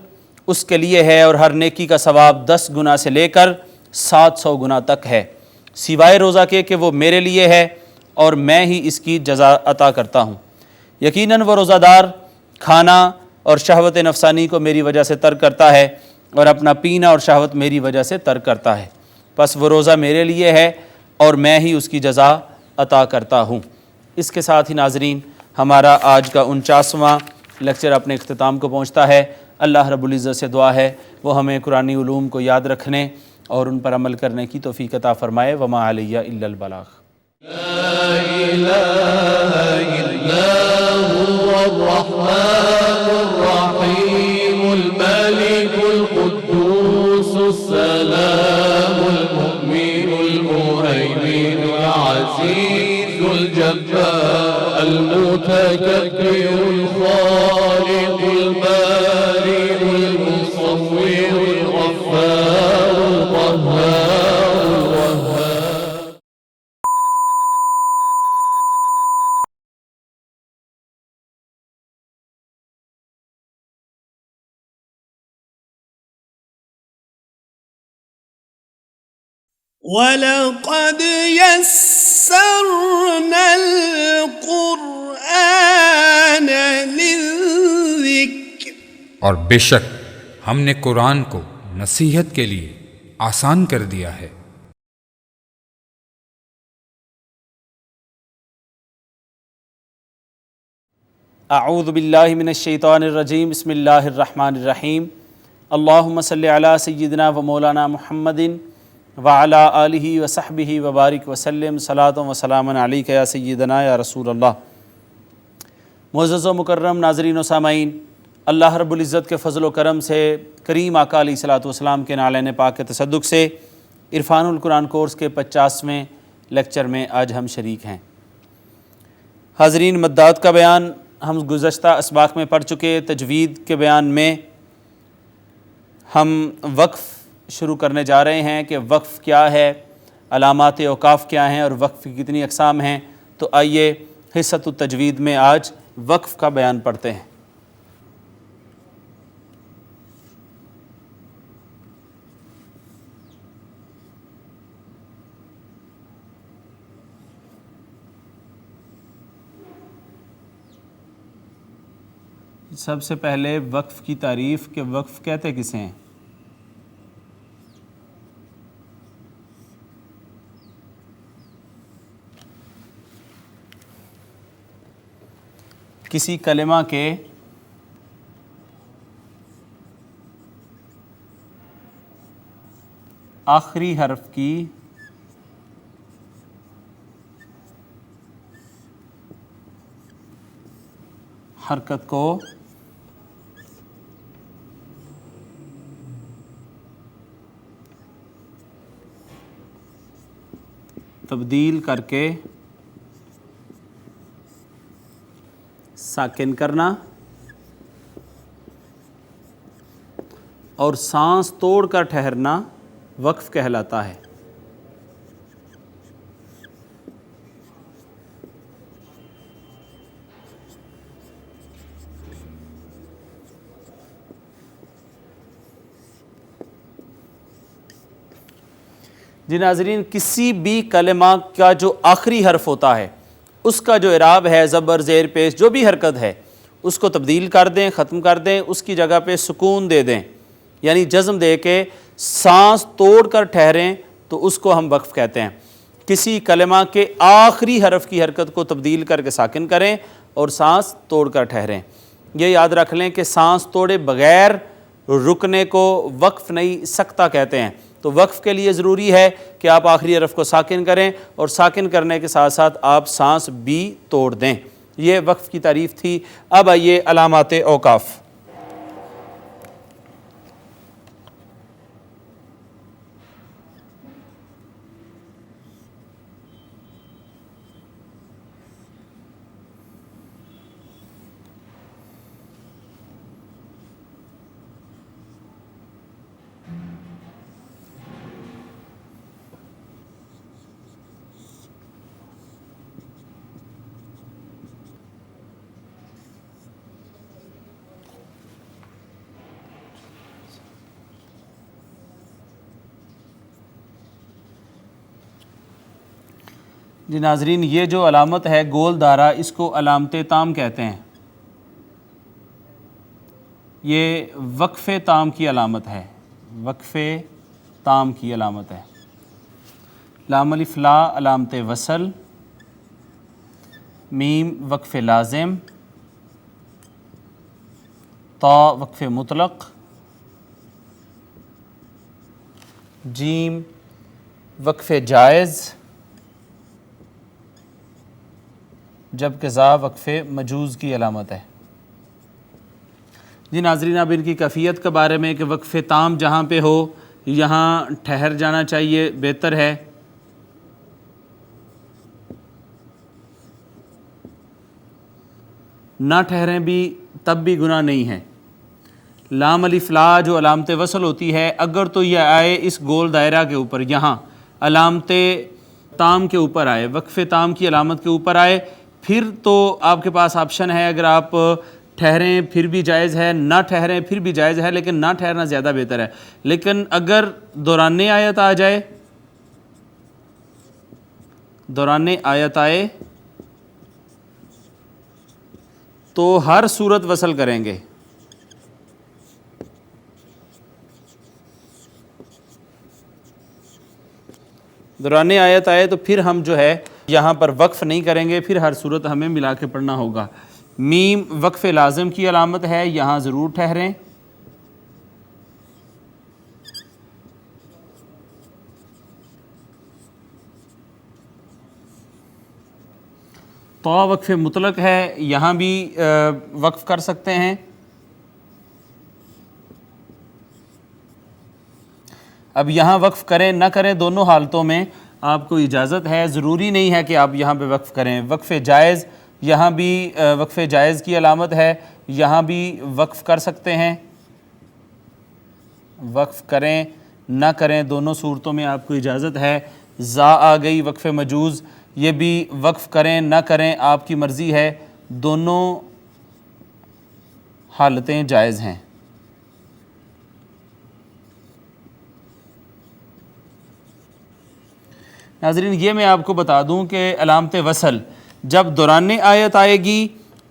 Speaker 3: اس کے لیے ہے اور ہر نیکی کا ثواب 10 گنا سے لے کر 700 گنا تک ہے، سوائے روزہ کے کہ وہ میرے لیے ہے اور میں ہی اس کی جزا عطا کرتا ہوں۔ یقیناً وہ روزہ دار کھانا اور شہوت نفسانی کو میری وجہ سے ترک کرتا ہے اور اپنا پینا اور شہوت میری وجہ سے ترک کرتا ہے، پس وہ روزہ میرے لیے ہے اور میں ہی اس کی جزا عطا کرتا ہوں۔ اس کے ساتھ ہی ناظرین ہمارا آج کا 49واں لیکچر اپنے اختتام کو پہنچتا ہے۔ اللہ رب العزت سے دعا ہے وہ ہمیں قرآنی علوم کو یاد رکھنے اور ان پر عمل کرنے کی توفیق عطا فرمائے۔ وما علیہ الا البلاغ۔
Speaker 1: لا إله إلا هو الرحمن الرحيم الملك القدوس السلام المؤمن المهيمن العزيز الجبار المتكبر الخالق البارئ المصور الغفار القهار الوهاب۔
Speaker 4: وَلَقَدْ يَسَّرْنَا الْقُرْآنَ لِلذِّكْرِ،
Speaker 2: اور بے شک ہم نے قرآن کو نصیحت کے لیے آسان کر دیا ہے۔
Speaker 3: اعوذ باللہ من الشیطان الرجیم، بسم اللہ الرحمن الرحیم، اللہم صلی علی سیدنا و مولانا محمد وعلی آلہ وصحبہ وبارک وسلم، صلاۃ و سلام علیک یا سیدنا یا رسول اللہ۔ معزز و مکرم ناظرین و سامعین، اللہ رب العزت کے فضل و کرم سے کریم آقا علیہ الصلوۃ والسلام کے نالین پاک کے تصدق سے عرفان القرآن کورس کے 50ویں لیکچر میں آج ہم شریک ہیں۔ حاضرین، مدات کا بیان ہم گزشتہ اسباق میں پڑھ چکے، تجوید کے بیان میں ہم وقف شروع کرنے جا رہے ہیں کہ وقف کیا ہے، علامات اوقاف کیا ہیں اور وقف کی کتنی اقسام ہیں۔ تو آئیے حصۃ التجوید میں آج وقف کا بیان پڑھتے ہیں۔ سب سے پہلے وقف کی تعریف کہ وقف کہتے کسے ہیں۔ کسی کلمہ کے آخری حرف کی حرکت کو تبدیل کر کے ساکن کرنا اور سانس توڑ کر ٹھہرنا وقف کہلاتا ہے۔ جی ناظرین، کسی بھی کلمہ کا جو آخری حرف ہوتا ہے اس کا جو اعراب ہے زبر زیر پیش جو بھی حرکت ہے اس کو تبدیل کر دیں، ختم کر دیں، اس کی جگہ پہ سکون دے دیں، یعنی جزم دے کے سانس توڑ کر ٹھہریں تو اس کو ہم وقف کہتے ہیں۔ کسی کلمہ کے آخری حرف کی حرکت کو تبدیل کر کے ساکن کریں اور سانس توڑ کر ٹھہریں۔ یہ یاد رکھ لیں کہ سانس توڑے بغیر رکنے کو وقف نہیں سکتا کہتے ہیں، تو وقف کے لیے ضروری ہے کہ آپ آخری حرف کو ساکن کریں اور ساکن کرنے کے ساتھ ساتھ آپ سانس بھی توڑ دیں۔ یہ وقف کی تعریف تھی۔ اب آئیے علامات اوقاف۔ جی ناظرین، یہ جو علامت ہے گول دائرہ، اس کو علامت تام کہتے ہیں۔ یہ وقف تام کی علامت ہے، وقف تام کی علامت ہے۔ لام الف لا علامت وصل، میم وقف لازم، تا وقف مطلق، جیم وقف جائز، جبکہ زا وقف مجوز کی علامت ہے۔ جی ناظرین، اب ان کی کیفیت کے بارے میں کہ وقف تام جہاں پہ ہو یہاں ٹھہر جانا چاہیے، بہتر ہے۔ نہ ٹھہریں بھی تب بھی گناہ نہیں ہے۔ لام الف لا جو علامت وصل ہوتی ہے، اگر تو یہ آئے اس گول دائرہ کے اوپر، یہاں علامت تام کے اوپر آئے، وقف تام کی علامت کے اوپر آئے، پھر تو آپ کے پاس آپشن ہے، اگر آپ ٹھہریں پھر بھی جائز ہے، نہ ٹھہریں پھر بھی جائز ہے، لیکن نہ ٹھہرنا زیادہ بہتر ہے۔ لیکن اگر دوران آیت آ جائے، دوران آیت آئے تو ہر صورت وصل کریں گے۔ دوران آیت آئے تو پھر ہم جو ہے یہاں پر وقف نہیں کریں گے، پھر ہر صورت ہمیں ملا کے پڑھنا ہوگا۔ میم وقف لازم کی علامت ہے، یہاں ضرور ٹھہریں۔ تو وقف مطلق ہے، یہاں بھی وقف کر سکتے ہیں۔ اب یہاں وقف کریں نہ کریں دونوں حالتوں میں آپ کو اجازت ہے، ضروری نہیں ہے کہ آپ یہاں پہ وقف کریں۔ وقف جائز، یہاں بھی وقف جائز کی علامت ہے، یہاں بھی وقف کر سکتے ہیں۔ وقف کریں نہ کریں دونوں صورتوں میں آپ کو اجازت ہے۔ زا آ گئی وقف مجوز، یہ بھی وقف کریں نہ کریں آپ کی مرضی ہے، دونوں حالتیں جائز ہیں۔ ناظرین، یہ میں آپ کو بتا دوں کہ علامت وصل جب دوران آیت آئے گی،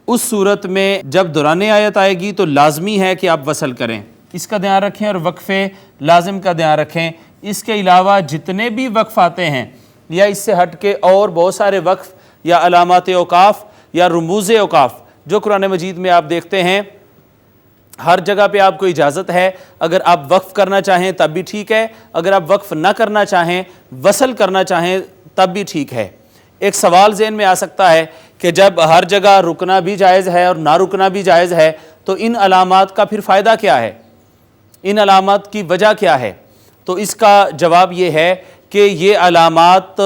Speaker 3: اس صورت میں جب دوران آیت آئے گی تو لازمی ہے کہ آپ وصل کریں، اس کا دھیان رکھیں، اور وقف لازم کا دھیان رکھیں۔ اس کے علاوہ جتنے بھی وقف آتے ہیں یا اس سے ہٹ کے اور بہت سارے وقف یا علامات اوقاف یا رموز اوقاف جو قرآن مجید میں آپ دیکھتے ہیں، ہر جگہ پہ آپ کو اجازت ہے۔ اگر آپ وقف کرنا چاہیں تب بھی ٹھیک ہے، اگر آپ وقف نہ کرنا چاہیں، وصل کرنا چاہیں تب بھی ٹھیک ہے۔ ایک سوال ذہن میں آ سکتا ہے کہ جب ہر جگہ رکنا بھی جائز ہے اور نہ رکنا بھی جائز ہے تو ان علامات کا پھر فائدہ کیا ہے، ان علامات کی وجہ کیا ہے؟ تو اس کا جواب یہ ہے کہ یہ علامات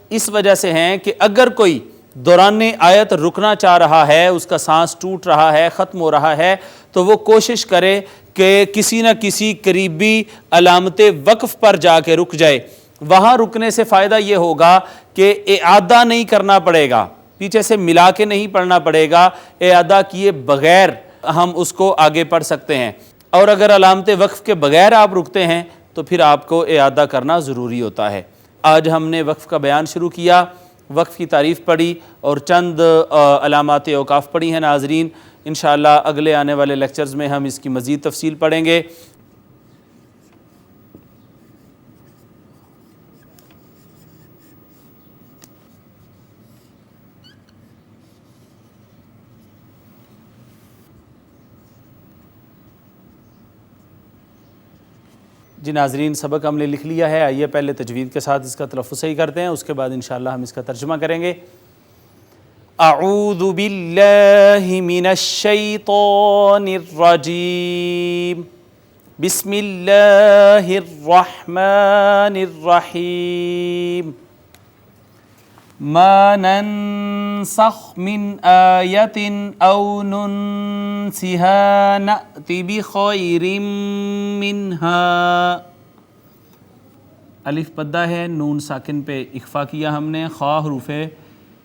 Speaker 3: اس وجہ سے ہیں کہ اگر کوئی دوران آیت رکنا چاہ رہا ہے، اس کا سانس ٹوٹ رہا ہے، ختم ہو رہا ہے، تو وہ کوشش کرے کہ کسی نہ کسی قریبی علامت وقف پر جا کے رک جائے، وہاں رکنے سے فائدہ یہ ہوگا کہ اعادہ نہیں کرنا پڑے گا، پیچھے سے ملا کے نہیں پڑھنا پڑے گا، اعادہ کیے بغیر ہم اس کو آگے پڑھ سکتے ہیں۔ اور اگر علامت وقف کے بغیر آپ رکتے ہیں تو پھر آپ کو اعادہ کرنا ضروری ہوتا ہے۔ آج ہم نے وقف کا بیان شروع کیا، وقف کی تعریف پڑھی اور چند علامات اوقاف پڑھی ہیں ناظرین۔ انشاءاللہ اگلے آنے والے لیکچرز میں ہم اس کی مزید تفصیل پڑھیں گے۔ جی ناظرین، سبق ہم نے لکھ لیا ہے، آئیے پہلے تجوید کے ساتھ اس کا تلفظ صحیح کرتے ہیں، اس کے بعد انشاءاللہ ہم اس کا ترجمہ کریں گے۔ اعوذ باللہ من الشیطان الرجیم، بسم اللہ الرحمن الرحیم، ما ننسخ من آیت او ننسها نأت بخیر منها۔ الف پدہ ہے، نون ساکن پہ اخفا کیا ہم نے، خواہ حروف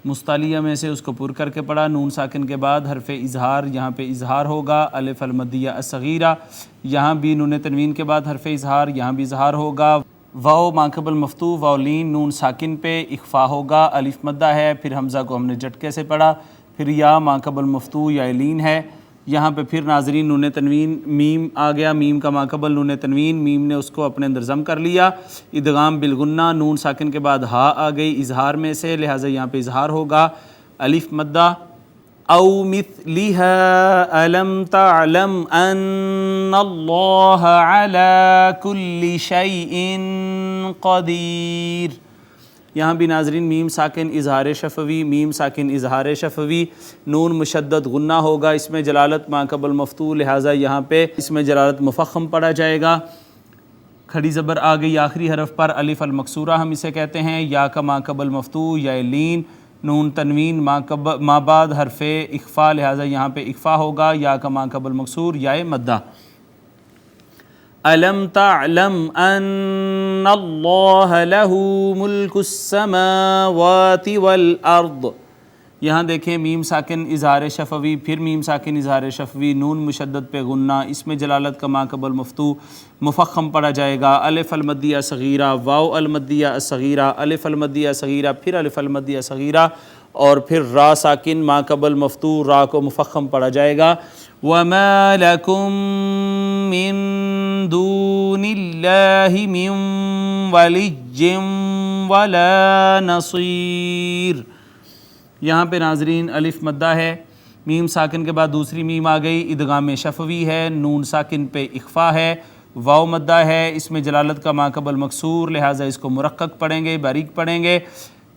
Speaker 3: مستعلیہ میں سے اس کو پر کر کے پڑھا، نون ساکن کے بعد حرف اظہار، یہاں پہ اظہار ہوگا، الف المدیہ الصغیرہ، یہاں بھی نون تنوین کے بعد حرف اظہار، یہاں بھی اظہار ہوگا، واو ماقبل مفتوح، واو لین نون ساکن پہ اخفا ہوگا، الف مدہ ہے، پھر حمزہ کو ہم نے جھٹکے سے پڑھا، پھر یا ماقبل مفتوح یا لین ہے، یہاں پہ پھر ناظرین نون تنوین میم آ گیا، میم کا ماقبل نون تنوین، میم نے اس کو اپنے اندر ضم کر لیا، ادغام بالغنہ، نون ساکن کے بعد ہا آ گئی اظہار میں سے، لہٰذا یہاں پہ اظہار ہوگا، الف مدہ، او مثلها الم تعلم ان اللہ علی کل شیء قدیر۔ یہاں بھی ناظرین میم ساکن اظہار شفوی، میم ساکن اظہار شفوی، نون مشدد غنہ ہوگا، اس میں جلالت ماقبل مفتوح، لہٰذا یہاں پہ اس میں جلالت مفخم پڑھا جائے گا، کھڑی زبر آ گئی آخری حرف پر، الف المکسورہ ہم اسے کہتے ہیں، یا کا ماقبل مفتوح یا لین، نون تنوین ما بعد حرف اخفا، لہٰذا یہاں پہ اخفا ہوگا، یا کا ماقبل مکسور یا مدہ۔ الم تعلم ان اللہ لہ ملک السماوات والارض، یہاں دیکھیں میم ساکن اظہار شفوی، پھر میم ساکن اظہار شفوی، نون مشدد پہ غنہ، اس میں جلالت کا ماقبل مفتوح مفخم پڑھا جائے گا، الف المدیہ صغیرہ، واو المدیہ صغیرہ، الف المدیہ صغیرہ، پھر الف المدیہ صغیرہ، اور پھر را ساکن ماقبل مفتوح، را کو مفخم پڑھا جائے گا۔ وَمَا لَكُم مِّن دُونِ اللَّهِ مِن وَلِيٍّ وَلَا نَصِيرٍ۔ یہاں پہ ناظرین الف مدہ ہے، میم ساکن کے بعد دوسری میم آ گئی، ادغام شفوی ہے، نون ساکن پہ اخفا ہے، واو مدہ ہے، اس میں جلالت کا ماقبل مکسور، لہٰذا اس کو مرقق پڑھیں گے، باریک پڑھیں گے،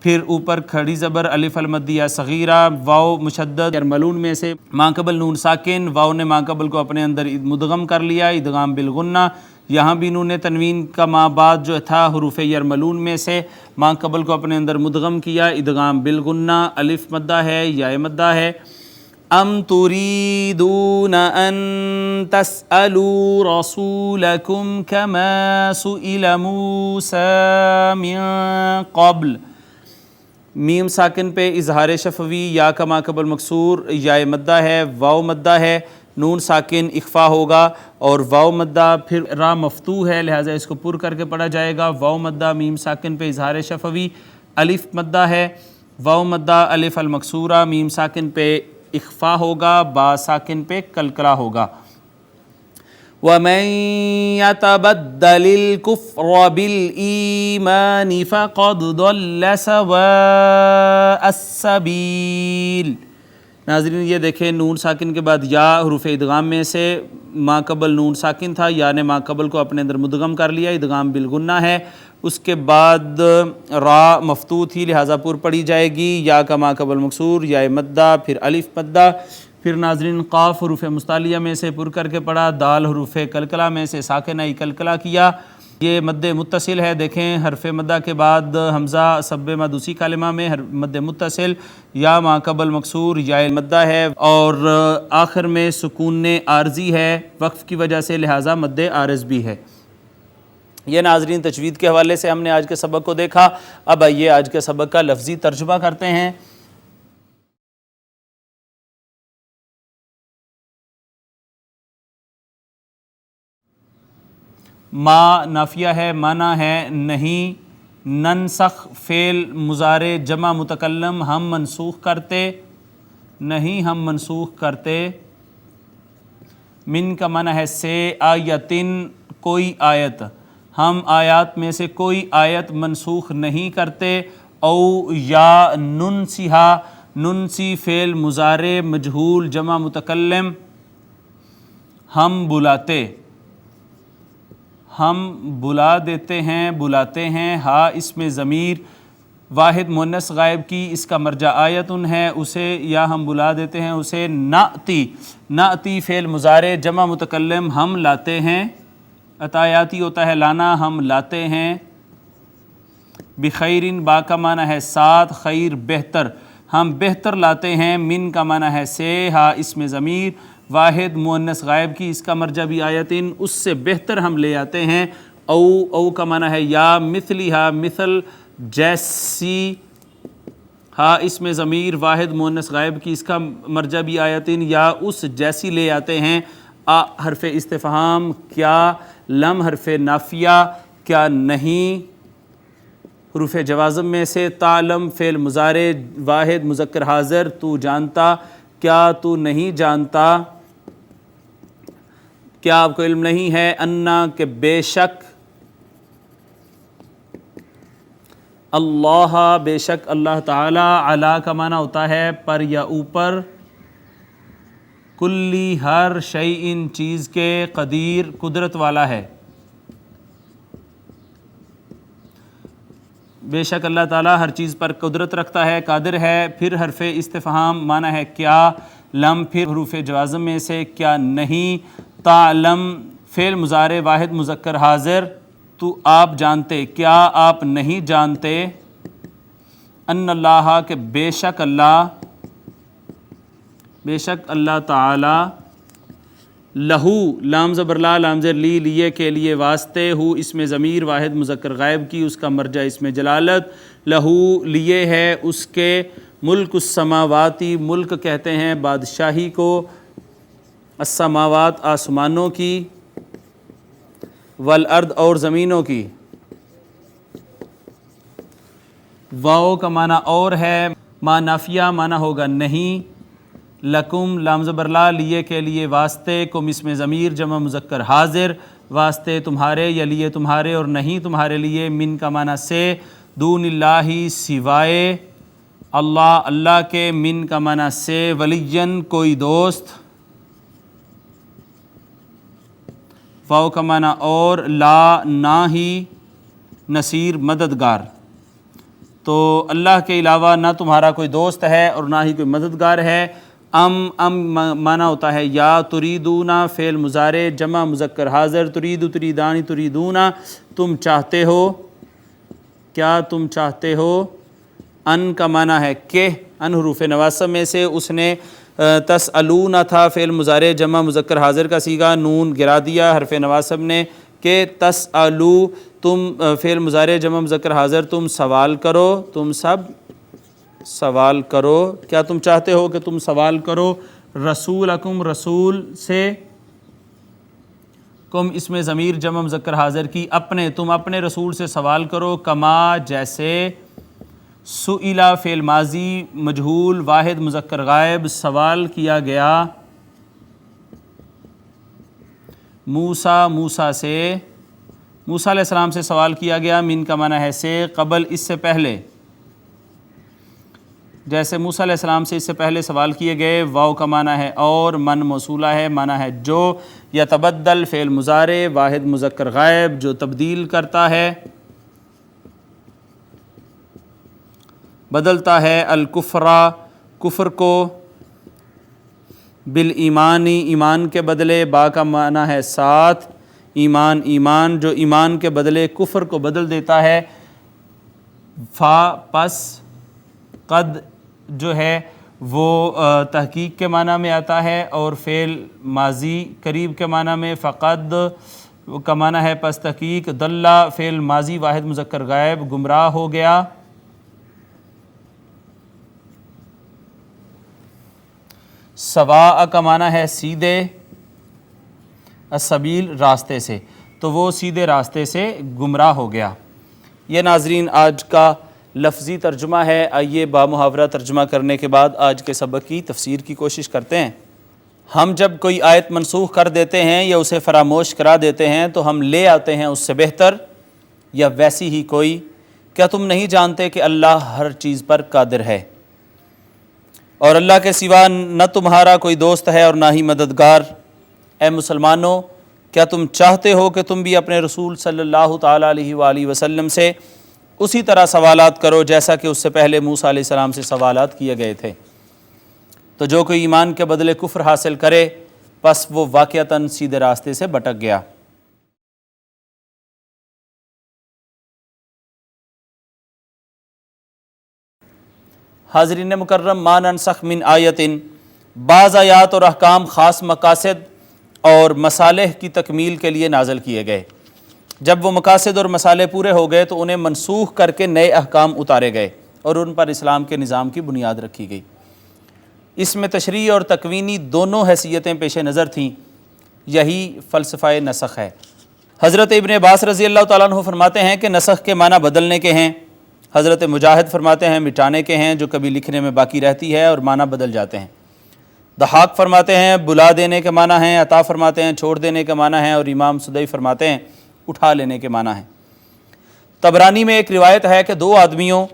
Speaker 3: پھر اوپر کھڑی زبر الف المدیہ صغیرہ، واو مشدد یرملون میں سے ماقبل نون ساکن، واو نے ماقبل کو اپنے اندر مدغم کر لیا، ادغام بالغنہ، یہاں بھی نون تنوین کا ما بعد جو تھا حروف یرملون میں سے ماقبل کو اپنے اندر مدغم کیا، ادغام بالغنہ، الف مدہ ہے، یا مدہ ہے۔ ام تريدون ان تسألوا رسولكم كما سئل موسى من قبل، میم ساکن پہ اظہار شفوی، یا کا ماقبل مکسور، یا مدہ ہے، واو مدہ ہے، نون ساکن اخفا ہوگا اور واو مدہ، پھر را مفتوح ہے، لہٰذا اس کو پر کر کے پڑھا جائے گا، واو مدہ میم ساکن پہ اظہار شفوی، الف مدہ ہے، واو مدہ الف المکسورہ، میم ساکن پہ اخفا ہوگا، با ساکن پہ کلکلا ہوگا۔ وَمَن يَتَبَدَّلِ الْكُفْرَ بِالْإِيمَانِ فَقَدْ ضَلَّ سَوَاءَ السَّبِيلِ۔ ناظرین یہ دیکھیں نون ساکن کے بعد یا حروف ادغام میں سے ماقبل نون ساکن تھا، یا نے ماقبل کو اپنے اندر مدغم کر لیا، ادغام بالغنہ ہے، اس کے بعد را مفتوح تھی لہٰذا پر پڑھی جائے گی، یا کا ماقبل مکسور، یا مدہ، پھر الف مدہ، پھر ناظرین قاف حروف مستعلیہ میں سے پر کر کے پڑھا، دال حروف کلکلہ میں سے ساکنہ کلکلہ کیا، یہ مد متصل ہے، دیکھیں حرف مدہ کے بعد حمزہ سب مد اسی کلمہ میں مد متصل، یا ما قبل مکسور یا مدہ ہے، اور آخر میں سکون عارضی ہے وقف کی وجہ سے، لہٰذا مد عارض بھی ہے۔ یہ ناظرین تجوید کے حوالے سے ہم نے آج کے سبق کو دیکھا۔ اب آئیے آج کے سبق کا لفظی ترجمہ کرتے ہیں۔ ما نافیہ ہے، معنی ہے نہیں، ننسخ فعل مضارع جمع متکلم ہم منسوخ کرتے، نہیں ہم منسوخ کرتے۔ من کا معنی ہے سے، آیتن کوئی آیت، ہم آیات میں سے کوئی آیت منسوخ نہیں کرتے۔ او یا ننسیہا، ننسی فعل مضارع مجہول جمع متکلم ہم بلاتے، ہم بلا دیتے ہیں، بلاتے ہیں۔ ہا اس میں ضمیر واحد مؤنث غائب کی، اس کا مرجع آیتن ہے، اسے یا ہم بلا دیتے ہیں اسے۔ ناتی، ناتی فعل مضارع جمع متکلم ہم لاتے ہیں، عطایاتی ہوتا ہے لانا، ہم لاتے ہیں۔ بخیرن با کا معنی ہے ساتھ، خیر بہتر، ہم بہتر لاتے ہیں۔ من کا معنی ہے سے، ہا اس میں ضمیر واحد مؤنث غائب کی، اس کا مرجع بھی آیتن، اس سے بہتر ہم لے آتے ہیں۔ او، او کا معنی ہے یا، مثلیہا مثل جیسی، ہا اس میں ضمیر واحد مؤنث غائب کی، اس کا مرجع بھی آیتن، یا اس جیسی لے آتے ہیں۔ آ حرف استفہام کیا، لم حرف نافیہ کیا نہیں، حروف جوازم میں سے۔ تعلم فعل مضارع واحد مذکر حاضر تو جانتا، کیا تو نہیں جانتا، کیا آپ کو علم نہیں ہے۔ انا کہ بے شک، اللہ بے شک اللہ تعالی، علا کا معنی ہوتا ہے پر یا اوپر، کلی ہر شیء چیز کے، قدیر قدرت والا ہے۔ بے شک اللہ تعالیٰ ہر چیز پر قدرت رکھتا ہے، قادر ہے۔ پھر حرف استفہام معنی ہے کیا، لم پھر حروف جوازم میں سے کیا نہیں۔ تعلم فعل مضارع واحد مذکر حاضر تو آپ جانتے، کیا آپ نہیں جانتے۔ ان اللہ کہ بے شک اللہ، بے شک اللہ تعالی، لہو لام زبر لا لام زبر لی، لیے کے لیے واسطے، ہو اس میں ضمیر واحد مذکر غائب کی، اس کا مرجع اس میں جلالت، لہو لیے ہے اس کے، ملک السماواتی ملک کہتے ہیں بادشاہی کو، السماوات آسمانوں کی، والارض اور زمینوں کی۔ واو کا معنی اور ہے، ما نافیہ معنی ہوگا نہیں، لکم لام زبر لا لیے کے لیے واسطے، کم اس میں ضمیر جمع مذکر حاضر، واسطے تمہارے یا لیے تمہارے اور نہیں تمہارے لیے۔ من کا معنی سے، دون اللہ سوائے اللہ، اللہ کے، من کا معنی سے، ولیًا کوئی دوست، واو کا معنی اور، لا نہ ہی، نصیر مددگار۔ تو اللہ کے علاوہ نہ تمہارا کوئی دوست ہے اور نہ ہی کوئی مددگار ہے۔ ام معنی ہوتا ہے یا، تریدونا فعل مضارع جمع مذکر حاضر، ترید تریدانی تریدونا تم چاہتے ہو، کیا تم چاہتے ہو۔ ان کا معنی ہے کہ، ان حروف نواسب میں سے، اس نے تسألون تھا فعل مضارع جمع مذکر حاضر کا صیغہ، نون گرا دیا حرف نواسب نے، کہ تسألو تم فعل مضارع جمع مذکر حاضر تم سوال کرو، تم سب سوال کرو، کیا تم چاہتے ہو کہ تم سوال کرو۔ رسولکم رسول سے، کم اس میں ضمیر جمع مذکر حاضر کی، اپنے تم اپنے رسول سے سوال کرو، کما جیسے، سئلہ فعل ماضی مجہول واحد مذکر غائب سوال کیا گیا، موسیٰ موسیٰ سے، موسیٰ علیہ السلام سے سوال کیا گیا۔ من کا معنی ہے سے، قبل اس سے پہلے، جیسے موسیٰ علیہ السلام سے اس سے پہلے سوال کیے گئے۔ واو کا معنی ہے اور، من موصولہ ہے، معنی ہے جو، یتبدل فعل مضارع واحد مذکر غائب جو تبدیل کرتا ہے، بدلتا ہے، الکفرا کفر کو، بالایمانی ایمان کے بدلے، با کا معنی ہے ساتھ، ایمان ایمان جو ایمان کے بدلے کفر کو بدل دیتا ہے، فا پس، قد جو ہے وہ تحقیق کے معنی میں آتا ہے، اور فعل ماضی قریب کے معنی میں، فقد کا معنی ہے پس تحقیق، دلہ فعل ماضی واحد مذکر غائب گمراہ ہو گیا، سواء کا معنی ہے سیدھے، السبیل راستے سے، تو وہ سیدھے راستے سے گمراہ ہو گیا۔ یہ ناظرین آج کا لفظی ترجمہ ہے۔ آئیے بامحاورہ ترجمہ کرنے کے بعد آج کے سبق کی تفسیر کی کوشش کرتے ہیں۔ ہم جب کوئی آیت منسوخ کر دیتے ہیں یا اسے فراموش کرا دیتے ہیں تو ہم لے آتے ہیں اس سے بہتر یا ویسی ہی کوئی۔ کیا تم نہیں جانتے کہ اللہ ہر چیز پر قادر ہے، اور اللہ کے سوا نہ تمہارا کوئی دوست ہے اور نہ ہی مددگار۔ اے مسلمانوں، کیا تم چاہتے ہو کہ تم بھی اپنے رسول صلی اللہ تعالیٰ علیہ وآلہ وسلم سے اسی طرح سوالات کرو جیسا کہ اس سے پہلے موسیٰ علیہ السلام سے سوالات کیے گئے تھے؟ تو جو کوئی ایمان کے بدلے کفر حاصل کرے پس وہ واقعتاً سیدھے راستے سے بھٹک گیا۔ حاضرین مکرم، ما ننسخ من آیت، بعض آیات اور احکام خاص مقاصد اور مصالح کی تکمیل کے لیے نازل کیے گئے۔ جب وہ مقاصد اور مصالح پورے ہو گئے تو انہیں منسوخ کر کے نئے احکام اتارے گئے اور ان پر اسلام کے نظام کی بنیاد رکھی گئی۔ اس میں تشریعی اور تکوینی دونوں حیثیتیں پیش نظر تھیں۔ یہی فلسفہ نسخ ہے۔ حضرت ابن عباس رضی اللہ تعالیٰ عنہ فرماتے ہیں کہ نسخ کے معنی بدلنے کے ہیں۔ حضرت مجاہد فرماتے ہیں مٹانے کے ہیں، جو کبھی لکھنے میں باقی رہتی ہے اور معنی بدل جاتے ہیں۔ ضحاک فرماتے ہیں بلا دینے کے معنی ہیں، عطا فرماتے ہیں چھوڑ دینے کے معنی ہیں، اور امام سدی فرماتے ہیں اٹھا لینے کے معنی ہیں۔ طبرانی میں ایک روایت ہے کہ دو آدمیوں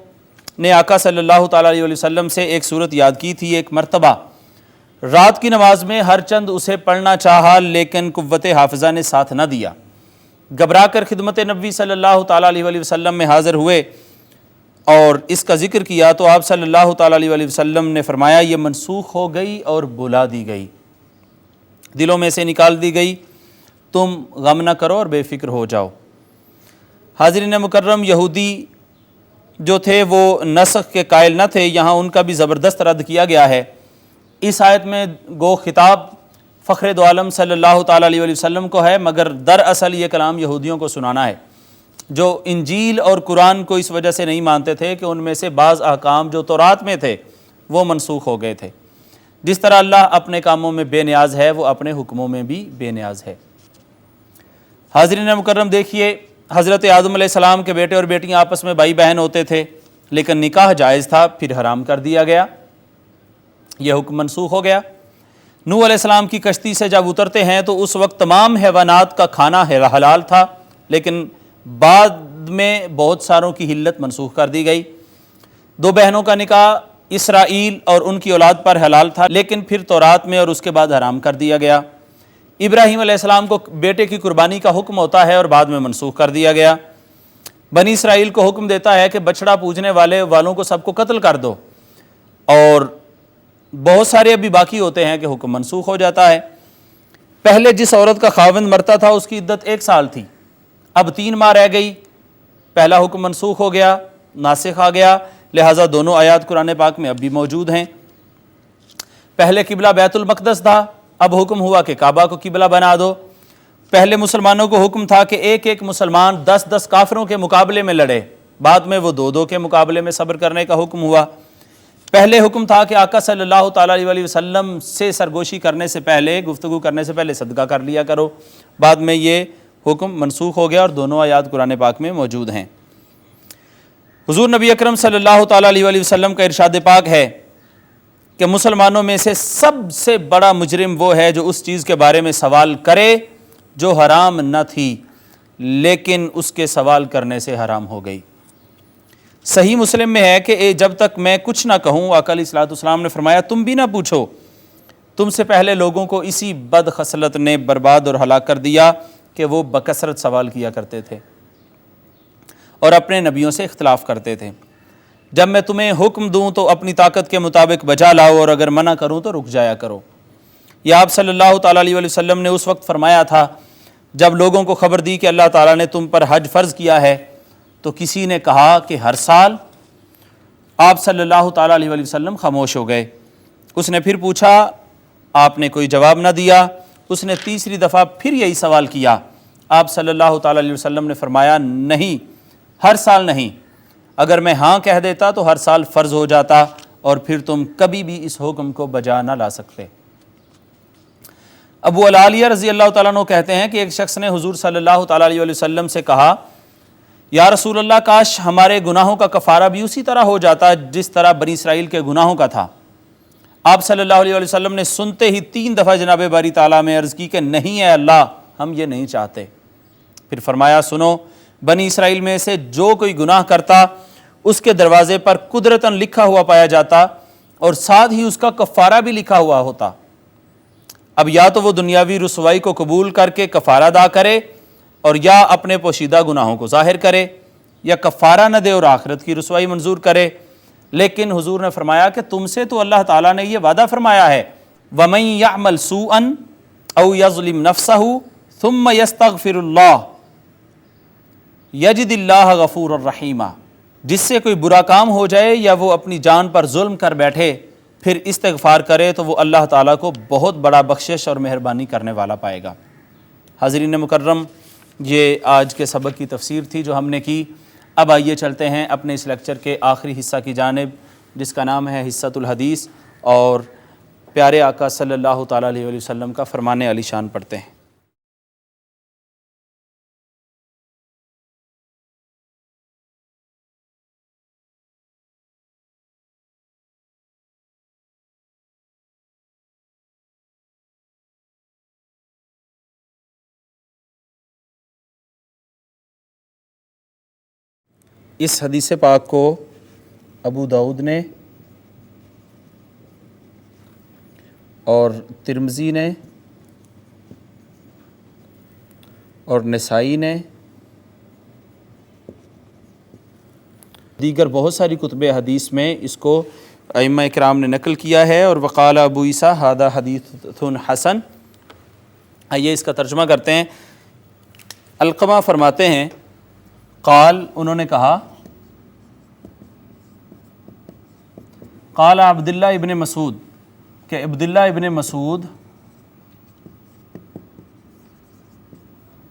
Speaker 3: نے آقا صلی اللہ تعالیٰ علیہ وسلم سے ایک صورت یاد کی تھی۔ ایک مرتبہ رات کی نماز میں ہر چند اسے پڑھنا چاہا لیکن قوت حافظہ نے ساتھ نہ دیا۔ گھبرا کر خدمت نبی صلی اللہ تعالیٰ علیہ وسلم میں حاضر ہوئے اور اس کا ذکر کیا تو آپ صلی اللہ تعالیٰ علیہ وسلم نے فرمایا یہ منسوخ ہو گئی اور بلا دی گئی، دلوں میں سے نکال دی گئی، تم غم نہ کرو اور بے فکر ہو جاؤ۔ حاضرین مکرم، یہودی جو تھے وہ نسخ کے قائل نہ تھے، یہاں ان کا بھی زبردست رد کیا گیا ہے۔ اس آیت میں گو خطاب فخر دو عالم صلی اللہ تعالیٰ علیہ وسلم کو ہے، مگر دراصل یہ کلام یہودیوں کو سنانا ہے جو انجیل اور قرآن کو اس وجہ سے نہیں مانتے تھے کہ ان میں سے بعض احکام جو تورات میں تھے وہ منسوخ ہو گئے تھے۔ جس طرح اللہ اپنے کاموں میں بے نیاز ہے وہ اپنے حکموں میں بھی بے نیاز ہے۔ حاضرین مکرم، دیکھیے حضرت آدم علیہ السلام کے بیٹے اور بیٹیاں آپس میں بھائی بہن ہوتے تھے، لیکن نکاح جائز تھا، پھر حرام کر دیا گیا، یہ حکم منسوخ ہو گیا۔ نوح علیہ السلام کی کشتی سے جب اترتے ہیں تو اس وقت تمام حیوانات کا کھانا حلال تھا، لیکن بعد میں بہت ساروں کی حلت منسوخ کر دی گئی۔ دو بہنوں کا نکاح اسرائیل اور ان کی اولاد پر حلال تھا، لیکن پھر تورات میں اور اس کے بعد حرام کر دیا گیا۔ ابراہیم علیہ السلام کو بیٹے کی قربانی کا حکم ہوتا ہے اور بعد میں منسوخ کر دیا گیا۔ بنی اسرائیل کو حکم دیتا ہے کہ بچڑا پوجنے والوں کو سب کو قتل کر دو، اور بہت سارے ابھی باقی ہوتے ہیں کہ حکم منسوخ ہو جاتا ہے۔ پہلے جس عورت کا خاوند مرتا تھا اس کی عدت 1 سال تھی، اب 3 ماہ رہ گئی، پہلا حکم منسوخ ہو گیا، ناسخ آ گیا، لہٰذا دونوں آیات قرآن پاک میں اب بھی موجود ہیں۔ پہلے قبلہ بیت المقدس تھا، اب حکم ہوا کہ کعبہ کو قبلہ بنا دو۔ پہلے مسلمانوں کو حکم تھا کہ ایک مسلمان 10 کافروں کے مقابلے میں لڑے، بعد میں وہ 2 کے مقابلے میں صبر کرنے کا حکم ہوا۔ پہلے حکم تھا کہ آقا صلی اللہ تعالیٰ علیہ وسلم سے سرگوشی کرنے سے پہلے، گفتگو کرنے سے پہلے صدقہ کر لیا کرو، بعد میں یہ حکم منسوخ ہو گیا اور دونوں آیات قرآن پاک میں موجود ہیں۔ حضور نبی اکرم صلی اللہ تعالیٰ علیہ وسلم کا ارشاد پاک ہے کہ مسلمانوں میں سے سب سے بڑا مجرم وہ ہے جو اس چیز کے بارے میں سوال کرے جو حرام نہ تھی لیکن اس کے سوال کرنے سے حرام ہو گئی۔ صحیح مسلم میں ہے کہ جب تک میں کچھ نہ کہوں، آقا علیہ الصلوۃ والسلام نے فرمایا تم بھی نہ پوچھو، تم سے پہلے لوگوں کو اسی بد خصلت نے برباد اور ہلاک کر دیا کہ وہ بکثرت سوال کیا کرتے تھے اور اپنے نبیوں سے اختلاف کرتے تھے۔ جب میں تمہیں حکم دوں تو اپنی طاقت کے مطابق بجا لاؤ، اور اگر منع کروں تو رک جایا کرو۔ یہ آپ صلی اللہ تعالیٰ علیہ وسلم نے اس وقت فرمایا تھا جب لوگوں کو خبر دی کہ اللہ تعالیٰ نے تم پر حج فرض کیا ہے تو کسی نے کہا کہ ہر سال؟ آپ صلی اللہ تعالیٰ علیہ وآلہ وسلم خاموش ہو گئے۔ اس نے پھر پوچھا، آپ نے کوئی جواب نہ دیا۔ اس نے تیسری دفعہ پھر یہی سوال کیا۔ آپ صلی اللہ تعالیٰ علیہ وسلم نے فرمایا، نہیں، ہر سال نہیں، اگر میں ہاں کہہ دیتا تو ہر سال فرض ہو جاتا اور پھر تم کبھی بھی اس حکم کو بجا نہ لا سکتے۔ ابو العالیہ رضی اللہ تعالیٰ عنہ کہتے ہیں کہ ایک شخص نے حضور صلی اللہ تعالیٰ علیہ وسلم سے کہا، یا رسول اللہ، کاش ہمارے گناہوں کا کفارہ بھی اسی طرح ہو جاتا جس طرح بنی اسرائیل کے گناہوں کا تھا۔ آپ صلی اللہ علیہ وسلم نے سنتے ہی 3 دفعہ جناب باری تعالیٰ میں عرض کی کہ نہیں اے اللہ، ہم یہ نہیں چاہتے۔ پھر فرمایا، سنو، بنی اسرائیل میں سے جو کوئی گناہ کرتا اس کے دروازے پر قدرتاً لکھا ہوا پایا جاتا اور ساتھ ہی اس کا کفارہ بھی لکھا ہوا ہوتا۔ اب یا تو وہ دنیاوی رسوائی کو قبول کر کے کفارہ ادا کرے اور یا اپنے پوشیدہ گناہوں کو ظاہر کرے، یا کفارہ نہ دے اور آخرت کی رسوائی منظور کرے۔ لیکن حضور نے فرمایا کہ تم سے تو اللہ تعالیٰ نے یہ وعدہ فرمایا ہے، وَمَن يَعْمَلْ سُوءًا أَوْ يَظْلِمْ نَفْسَهُ ثُمَّ يَسْتَغْفِرُ اللَّهَ يَجِدِ اللَّهَ غَفُورًا رَحِيمًا۔ جس سے کوئی برا کام ہو جائے یا وہ اپنی جان پر ظلم کر بیٹھے پھر استغفار کرے تو وہ اللہ تعالیٰ کو بہت بڑا بخشش اور مہربانی کرنے والا پائے گا۔ حاضرین مکرم، یہ آج کے سبق کی تفسیر تھی جو ہم نے کی۔ اب آئیے چلتے ہیں اپنے اس لیکچر کے آخری حصہ کی جانب، جس کا نام ہے حصۃ الحدیث، اور پیارے آقا صلی اللہ تعالیٰ علیہ وآلہ وسلم کا فرمان علی شان پڑھتے ہیں۔ اس حدیث پاک کو ابو داؤد نے اور ترمذی نے اور نسائی نے دیگر بہت ساری کتب حدیث میں اس کو ائمہ کرام نے نقل کیا ہے، اور وقال ابو عیسیٰ ھذا حدیث حسن۔ آئیے اس کا ترجمہ کرتے ہیں۔ علقمہ فرماتے ہیں، قال، انہوں نے کہا، قال عبداللہ ابن مسعود، کہ عبداللہ ابن مسعود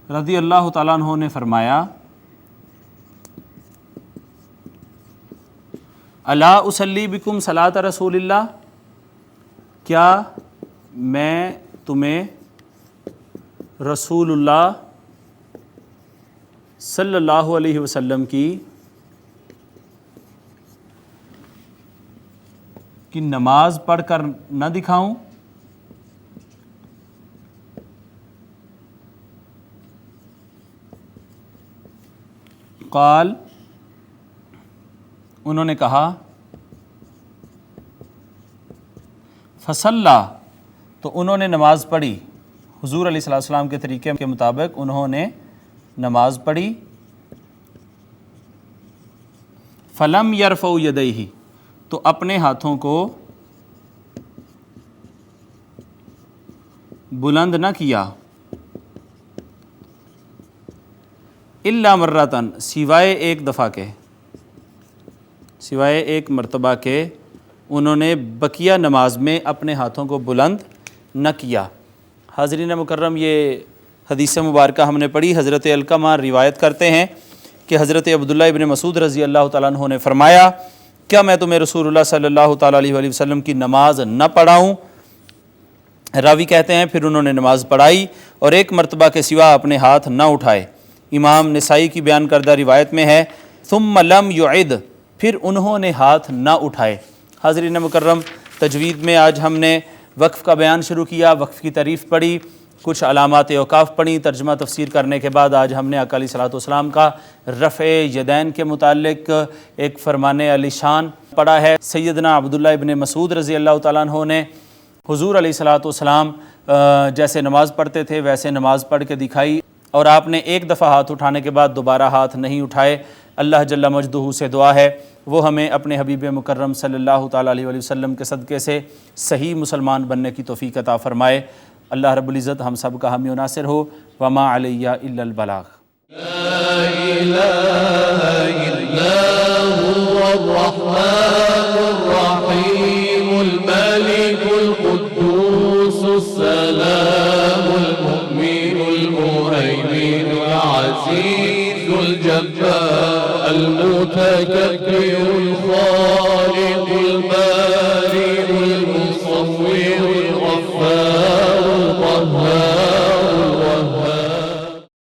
Speaker 3: رضی اللہ تعالیٰ عنہ نے فرمایا، الا اصلی بکم صلاۃ رسول اللہ، کیا میں تمہیں رسول اللہ صلی اللہ علیہ وسلم کی نماز پڑھ کر نہ دکھاؤں؟ قال، انہوں نے کہا، فصلی، تو انہوں نے نماز پڑھی، حضور علیہ السلام کے طریقے کے مطابق انہوں نے نماز پڑھی۔ فلم یرفع یدیہ، تو اپنے ہاتھوں کو بلند نہ کیا، الا مرتن، سوائے ایک دفعہ کے، سوائے ایک مرتبہ کے انہوں نے بقیہ نماز میں اپنے ہاتھوں کو بلند نہ کیا۔ حاضرین مکرم، یہ حدیث مبارکہ ہم نے پڑھی۔ حضرت علقمہ روایت کرتے ہیں کہ حضرت عبداللہ ابن مسعود رضی اللہ تعالیٰ عنہ نے فرمایا، کیا میں تمہیں رسول اللہ صلی اللہ تعالیٰ علیہ وآلہ وسلم کی نماز نہ پڑھاؤں؟ راوی کہتے ہیں پھر انہوں نے نماز پڑھائی اور ایک مرتبہ کے سوا اپنے ہاتھ نہ اٹھائے۔ امام نسائی کی بیان کردہ روایت میں ہے، ثم لم یعد، پھر انہوں نے ہاتھ نہ اٹھائے۔ حاضرین مکرم، تجوید میں آج ہم نے وقف کا بیان شروع کیا، وقف کی تعریف پڑھی، کچھ علامات اوقاف پڑھی، ترجمہ تفسیر کرنے کے بعد آج ہم نے آقا علیہ الصلوۃ والسلام کا رفع یدین کے متعلق ایک فرمان علی شان پڑھا ہے۔ سیدنا عبداللہ ابن مسعود رضی اللہ تعالیٰ عنہ نے حضور علیہ الصلوۃ والسلام جیسے نماز پڑھتے تھے ویسے نماز پڑھ کے دکھائی، اور آپ نے ایک دفعہ ہاتھ اٹھانے کے بعد دوبارہ ہاتھ نہیں اٹھائے۔ اللہ جل مجدہ سے دعا ہے وہ ہمیں اپنے حبیب مکرم صلی اللہ تعالیٰ علیہ وسلم کے صدقے سے صحیح مسلمان بننے کی توفیق عطا فرمائے۔ اللہ رب العزت ہم سب کا حامی و ناصر ہو. وما علیہ الا البلاغ.
Speaker 1: لا إله إلا هو الرحمن الرحيم الملك القدوس السلام المؤمن المهيمن العزيز الجبار المتكبر الخالق البارئ